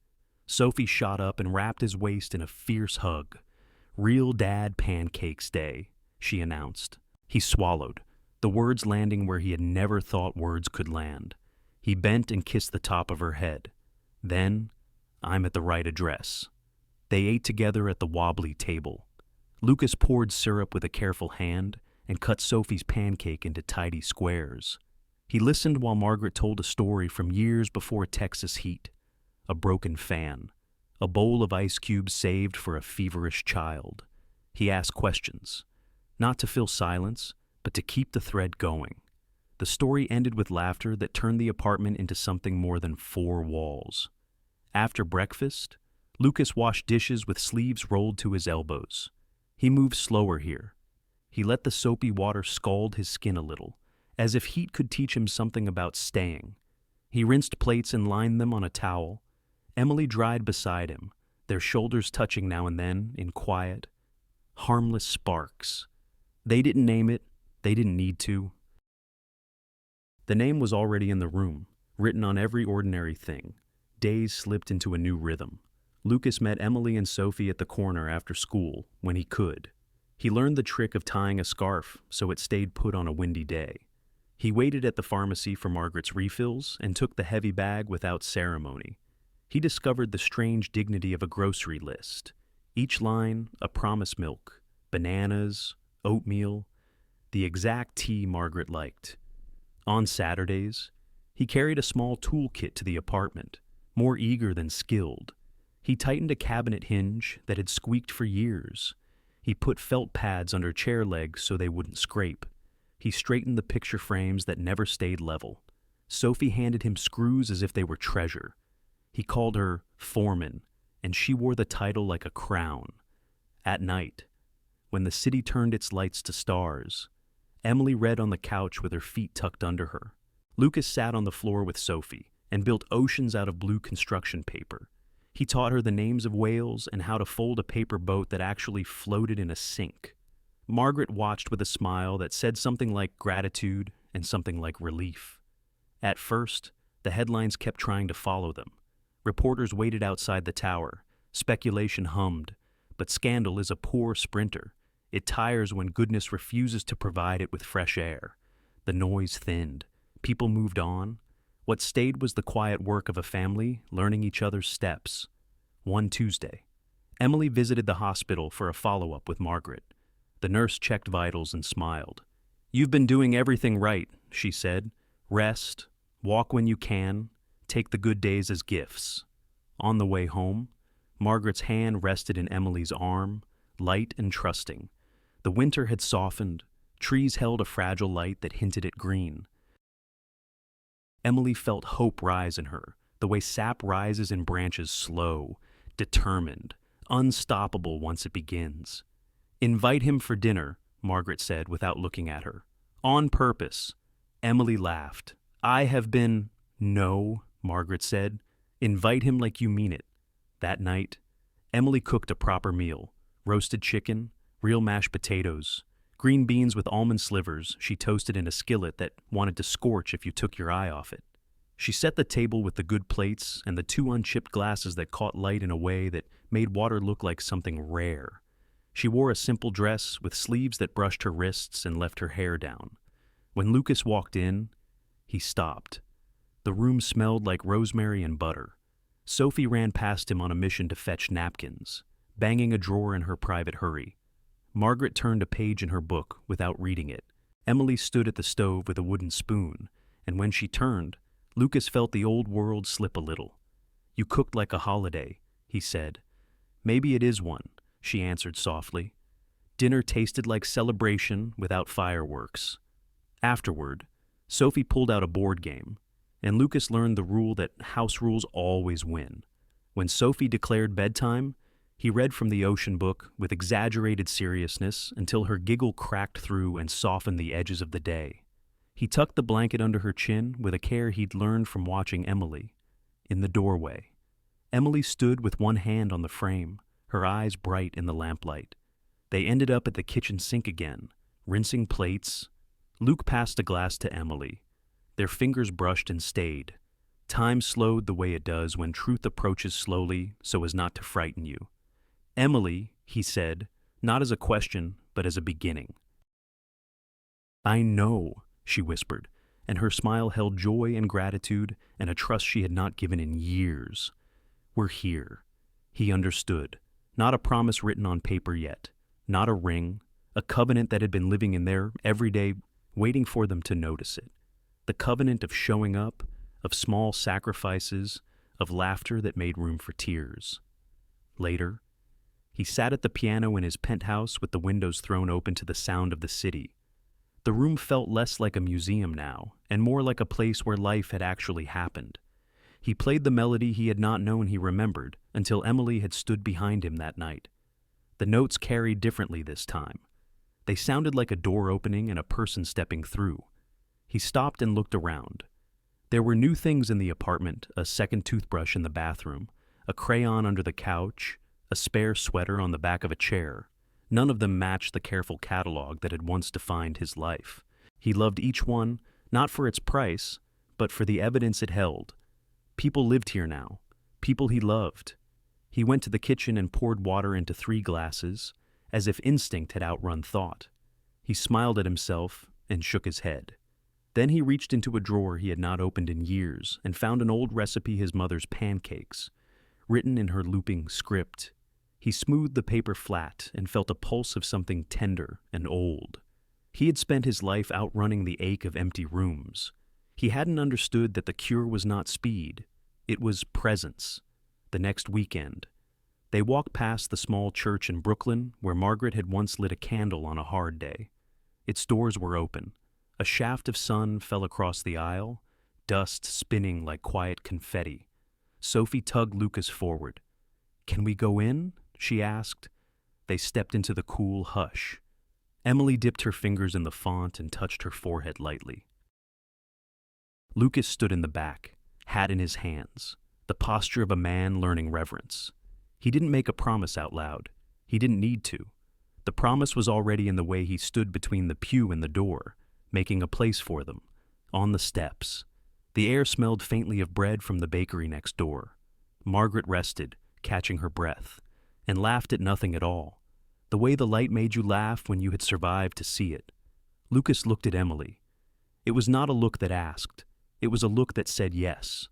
Sophie shot up and wrapped his waist in a fierce hug. "Real dad pancakes day," she announced. He swallowed, the words landing where he had never thought words could land. He bent and kissed the top of her head. Then, "I'm at the right address." They ate together at the wobbly table. Lucas poured syrup with a careful hand and cut Sophie's pancake into tidy squares. He listened while Margaret told a story from years before Texas heat. A broken fan, a bowl of ice cubes saved for a feverish child. He asked questions, not to fill silence, but to keep the thread going. The story ended with laughter that turned the apartment into something more than four walls. After breakfast, Lucas washed dishes with sleeves rolled to his elbows. He moved slower here. He let the soapy water scald his skin a little, as if heat could teach him something about staying. He rinsed plates and lined them on a towel. Emily dried beside him, their shoulders touching now and then in quiet, harmless sparks. They didn't name it, they didn't need to. The name was already in the room, written on every ordinary thing. Days slipped into a new rhythm. Lucas met Emily and Sophie at the corner after school, when he could. He learned the trick of tying a scarf so it stayed put on a windy day. He waited at the pharmacy for Margaret's refills and took the heavy bag without ceremony. He discovered the strange dignity of a grocery list. Each line, a promise milk, bananas, oatmeal, the exact tea Margaret liked. On Saturdays, he carried a small toolkit to the apartment, more eager than skilled. He tightened a cabinet hinge that had squeaked for years. He put felt pads under chair legs so they wouldn't scrape. He straightened the picture frames that never stayed level. Sophie handed him screws as if they were treasure. He called her foreman, and she wore the title like a crown. At night, when the city turned its lights to stars, Emily read on the couch with her feet tucked under her. Lucas sat on the floor with Sophie and built oceans out of blue construction paper. He taught her the names of whales and how to fold a paper boat that actually floated in a sink. Margaret watched with a smile that said something like gratitude and something like relief. At first, the headlines kept trying to follow them. Reporters waited outside the tower. Speculation hummed. But scandal is a poor sprinter. It tires when goodness refuses to provide it with fresh air. The noise thinned. People moved on. What stayed was the quiet work of a family learning each other's steps. One Tuesday, Emily visited the hospital for a follow-up with Margaret. The nurse checked vitals and smiled. "You've been doing everything right," she said. "Rest, walk when you can, take the good days as gifts." On the way home, Margaret's hand rested in Emily's arm, light and trusting. The winter had softened. Trees held a fragile light that hinted at green. Emily felt hope rise in her, the way sap rises in branches, slow, determined, unstoppable once it begins. "Invite him for dinner," Margaret said without looking at her. "On purpose." Emily laughed. "I have been—" "No," Margaret said. "Invite him like you mean it." That night, Emily cooked a proper meal: roasted chicken, real mashed potatoes, green beans with almond slivers she toasted in a skillet that wanted to scorch if you took your eye off it. She set the table with the good plates and the 2 unchipped glasses that caught light in a way that made water look like something rare. She wore a simple dress with sleeves that brushed her wrists and left her hair down. When Lucas walked in, he stopped. The room smelled like rosemary and butter. Sophie ran past him on a mission to fetch napkins, banging a drawer in her private hurry. Margaret turned a page in her book without reading it. Emily stood at the stove with a wooden spoon, and when she turned, Lucas felt the old world slip a little. "You cooked like a holiday," he said. "Maybe it is one," she answered softly. Dinner tasted like celebration without fireworks. Afterward, Sophie pulled out a board game, and Lucas learned the rule that house rules always win. When Sophie declared bedtime, he read from the ocean book with exaggerated seriousness until her giggle cracked through and softened the edges of the day. He tucked the blanket under her chin with a care he'd learned from watching Emily. In the doorway, Emily stood with one hand on the frame, her eyes bright in the lamplight. They ended up at the kitchen sink again, rinsing plates. Luke passed a glass to Emily. Their fingers brushed and stayed. Time slowed the way it does when truth approaches slowly so as not to frighten you. "Emily," he said, not as a question, but as a beginning. "I know," she whispered, and her smile held joy and gratitude and a trust she had not given in years. "We're here." He understood. Not a promise written on paper yet, not a ring, a covenant that had been living in there every day, waiting for them to notice it. The covenant of showing up, of small sacrifices, of laughter that made room for tears. Later, he sat at the piano in his penthouse with the windows thrown open to the sound of the city. The room felt less like a museum now, and more like a place where life had actually happened. He played the melody he had not known he remembered until Emily had stood behind him that night. The notes carried differently this time. They sounded like a door opening and a person stepping through. He stopped and looked around. There were new things in the apartment: a second toothbrush in the bathroom, a crayon under the couch, a spare sweater on the back of a chair. None of them matched the careful catalog that had once defined his life. He loved each one, not for its price, but for the evidence it held. People lived here now, people he loved. He went to the kitchen and poured water into 3 glasses. as if instinct had outrun thought. He smiled at himself and shook his head. Then he reached into a drawer he had not opened in years and found an old recipe his mother's pancakes, written in her looping script. He smoothed the paper flat and felt a pulse of something tender and old. He had spent his life outrunning the ache of empty rooms. He hadn't understood that the cure was not speed, it was presence. The next weekend, they walked past the small church in Brooklyn where Margaret had once lit a candle on a hard day. Its doors were open. A shaft of sun fell across the aisle, dust spinning like quiet confetti. Sophie tugged Lucas forward. "Can we go in?" she asked. They stepped into the cool hush. Emily dipped her fingers in the font and touched her forehead lightly. Lucas stood in the back, hat in his hands, the posture of a man learning reverence. He didn't make a promise out loud. He didn't need to. The promise was already in the way he stood between the pew and the door, making a place for them, on the steps. The air smelled faintly of bread from the bakery next door. Margaret rested, catching her breath, and laughed at nothing at all, the way the light made you laugh when you had survived to see it. Lucas looked at Emily. It was not a look that asked. It was a look that said yes.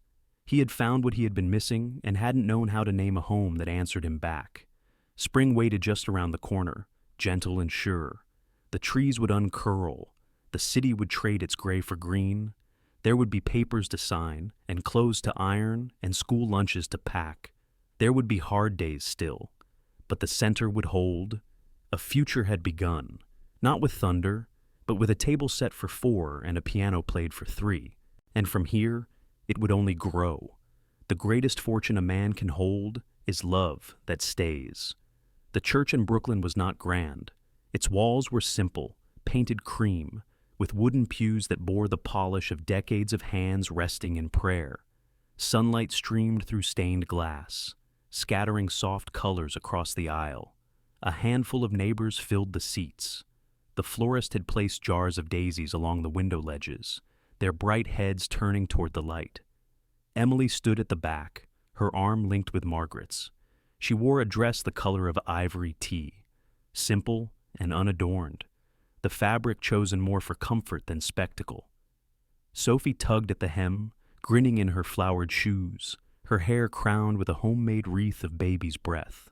He had found what he had been missing and hadn't known how to name a home that answered him back. Spring waited just around the corner, gentle and sure. The trees would uncurl. The city would trade its gray for green. There would be papers to sign, and clothes to iron, and school lunches to pack. There would be hard days still, but the center would hold. A future had begun, not with thunder, but with a table set for 4 and a piano played for 3. And from here, it would only grow. The greatest fortune a man can hold is love that stays. The church in Brooklyn was not grand. Its walls were simple, painted cream, with wooden pews that bore the polish of decades of hands resting in prayer. Sunlight streamed through stained glass, scattering soft colors across the aisle. A handful of neighbors filled the seats. The florist had placed jars of daisies along the window ledges, their bright heads turning toward the light. Emily stood at the back, her arm linked with Margaret's. She wore a dress the color of ivory tea, simple and unadorned, the fabric chosen more for comfort than spectacle. Sophie tugged at the hem, grinning in her flowered shoes, her hair crowned with a homemade wreath of baby's breath.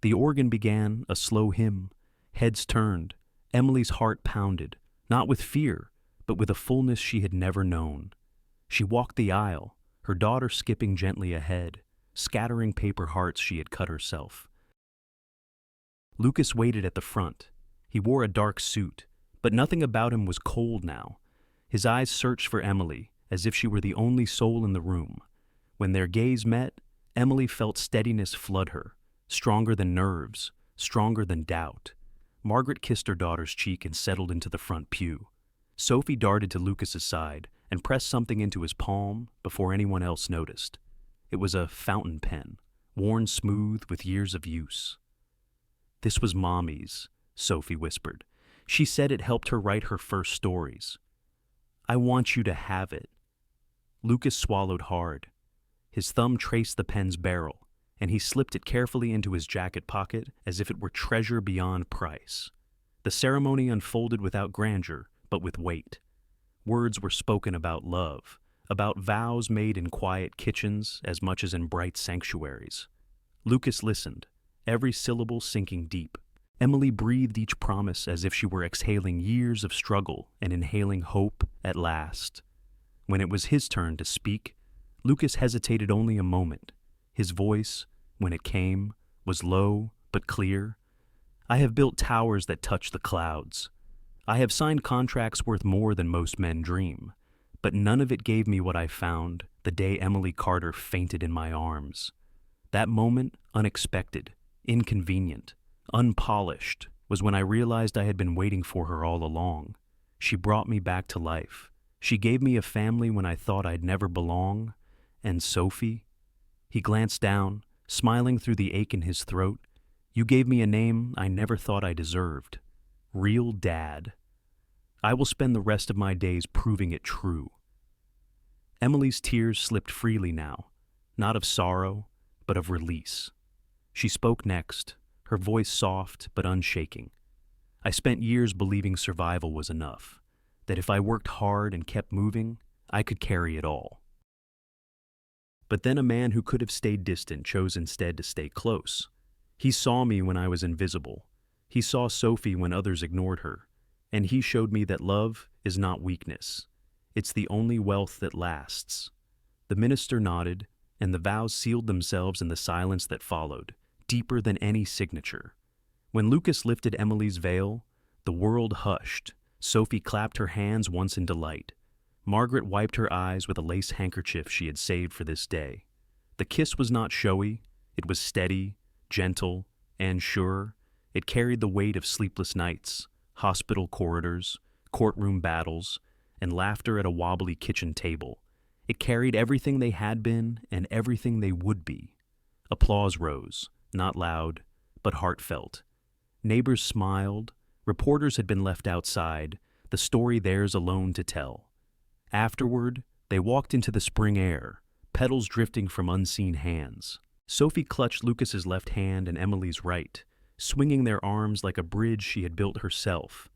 The organ began a slow hymn. Heads turned. Emily's heart pounded, not with fear, but with a fullness she had never known. She walked the aisle, her daughter skipping gently ahead, scattering paper hearts she had cut herself. Lucas waited at the front. He wore a dark suit, but nothing about him was cold now. His eyes searched for Emily, as if she were the only soul in the room. When their gaze met, Emily felt steadiness flood her, stronger than nerves, stronger than doubt. Margaret kissed her daughter's cheek and settled into the front pew. Sophie darted to Lucas's side and pressed something into his palm before anyone else noticed. It was a fountain pen, worn smooth with years of use. "This was Mommy's," Sophie whispered. "She said it helped her write her first stories. I want you to have it." Lucas swallowed hard. His thumb traced the pen's barrel, and he slipped it carefully into his jacket pocket as if it were treasure beyond price. The ceremony unfolded without grandeur, but with weight. Words were spoken about love, about vows made in quiet kitchens as much as in bright sanctuaries. Lucas listened, every syllable sinking deep. Emily breathed each promise as if she were exhaling years of struggle and inhaling hope at last. When it was his turn to speak, Lucas hesitated only a moment. His voice, when it came, was low but clear. "I have built towers that touch the clouds. I have signed contracts worth more than most men dream, but none of it gave me what I found the day Emily Carter fainted in my arms. That moment, unexpected, inconvenient, unpolished, was when I realized I had been waiting for her all along. She brought me back to life. She gave me a family when I thought I'd never belong. And Sophie," he glanced down, smiling through the ache in his throat, "you gave me a name I never thought I deserved. Real Dad. I will spend the rest of my days proving it true." Emily's tears slipped freely now, not of sorrow, but of release. She spoke next, her voice soft but unshaking. I spent years believing survival was enough, that if I worked hard and kept moving, I could carry it all. But then a man who could have stayed distant chose instead to stay close. He saw me when I was invisible. He saw Sophie when others ignored her. And he showed me that love is not weakness. It's the only wealth that lasts. The minister nodded, and the vows sealed themselves in the silence that followed, deeper than any signature. When Lucas lifted Emily's veil, the world hushed. Sophie clapped her hands once in delight. Margaret wiped her eyes with a lace handkerchief she had saved for this day. The kiss was not showy. It was steady, gentle, and sure. It carried the weight of sleepless nights, hospital corridors, courtroom battles, and laughter at a wobbly kitchen table. It carried everything they had been and everything they would be. Applause rose, not loud, but heartfelt. Neighbors smiled. Reporters had been left outside, the story theirs alone to tell. Afterward, they walked into the spring air, petals drifting from unseen hands. Sophie clutched Lucas's left hand and Emily's right, swinging their arms like a bridge she had built herself.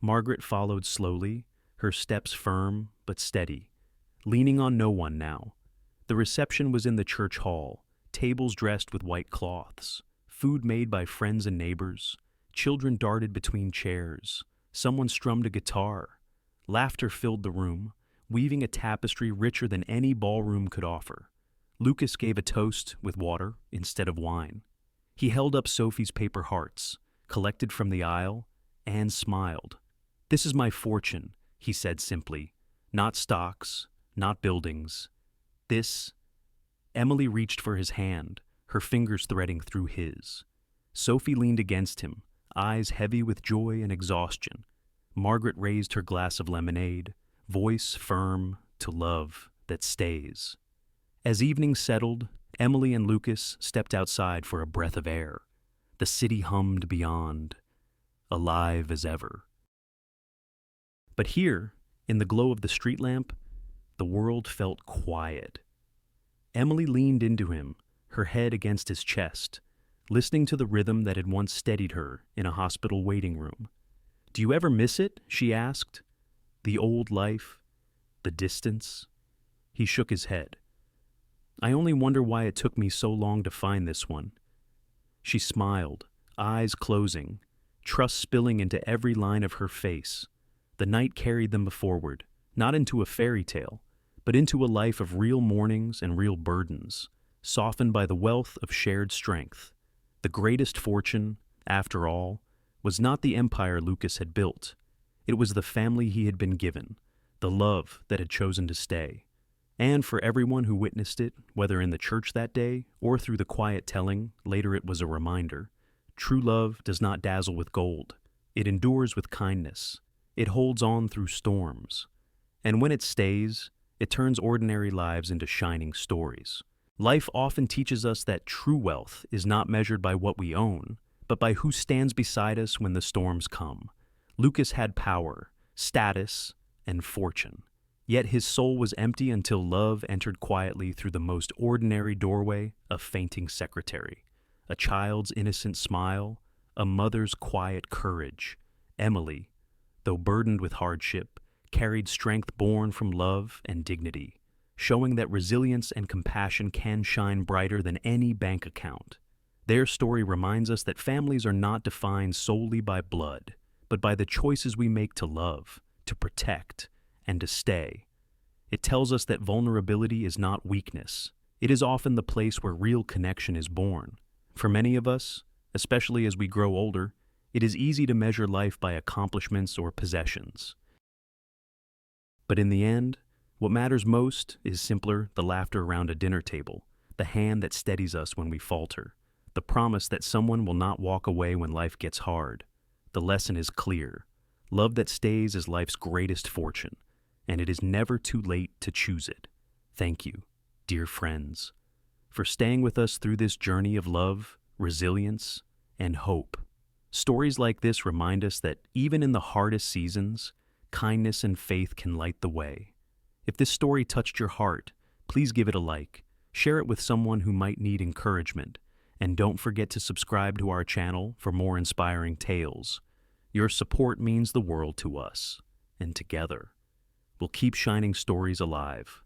Margaret followed slowly, her steps firm but steady, leaning on no one now. The reception was in the church hall, tables dressed with white cloths, food made by friends and neighbors. Children darted between chairs. Someone strummed a guitar. Laughter filled the room, weaving a tapestry richer than any ballroom could offer. Lucas gave a toast with water instead of wine. He held up Sophie's paper hearts, collected from the aisle, and smiled. "This is my fortune," he said simply. "Not stocks, not buildings. This—" Emily reached for his hand, her fingers threading through his. Sophie leaned against him, eyes heavy with joy and exhaustion. Margaret raised her glass of lemonade, voice firm to love that stays. As evening settled, Emily and Lucas stepped outside for a breath of air. The city hummed beyond, alive as ever. But here, in the glow of the street lamp, the world felt quiet. Emily leaned into him, her head against his chest, listening to the rhythm that had once steadied her in a hospital waiting room. "Do you ever miss it?" she asked. "The old life? The distance?" He shook his head. "I only wonder why it took me so long to find this one." She smiled, eyes closing, trust spilling into every line of her face. The night carried them forward, not into a fairy tale, but into a life of real mornings and real burdens, softened by the wealth of shared strength. The greatest fortune, after all, was not the empire Lucas had built. It was the family he had been given, the love that had chosen to stay. And for everyone who witnessed it, whether in the church that day or through the quiet telling, later it was a reminder. True love does not dazzle with gold. It endures with kindness. It holds on through storms. And when it stays, it turns ordinary lives into shining stories. Life often teaches us that true wealth is not measured by what we own, but by who stands beside us when the storms come. Lucas had power, status, and fortune. Yet his soul was empty until love entered quietly through the most ordinary doorway, a fainting secretary, a child's innocent smile, a mother's quiet courage. Emily, though burdened with hardship, carried strength born from love and dignity, showing that resilience and compassion can shine brighter than any bank account. Their story reminds us that families are not defined solely by blood, but by the choices we make to love, to protect, and to stay. It tells us that vulnerability is not weakness. It is often the place where real connection is born. For many of us, especially as we grow older, it is easy to measure life by accomplishments or possessions. But in the end, what matters most is simpler the laughter around a dinner table, the hand that steadies us when we falter, the promise that someone will not walk away when life gets hard. The lesson is clear. Love that stays is life's greatest fortune, and it is never too late to choose it. Thank you, dear friends, for staying with us through this journey of love, resilience, and hope. Stories like this remind us that even in the hardest seasons, kindness and faith can light the way. If this story touched your heart, please give it a like, share it with someone who might need encouragement, And don't forget to subscribe to our channel for more inspiring tales. Your support means the world to us, and together, we'll keep shining stories alive.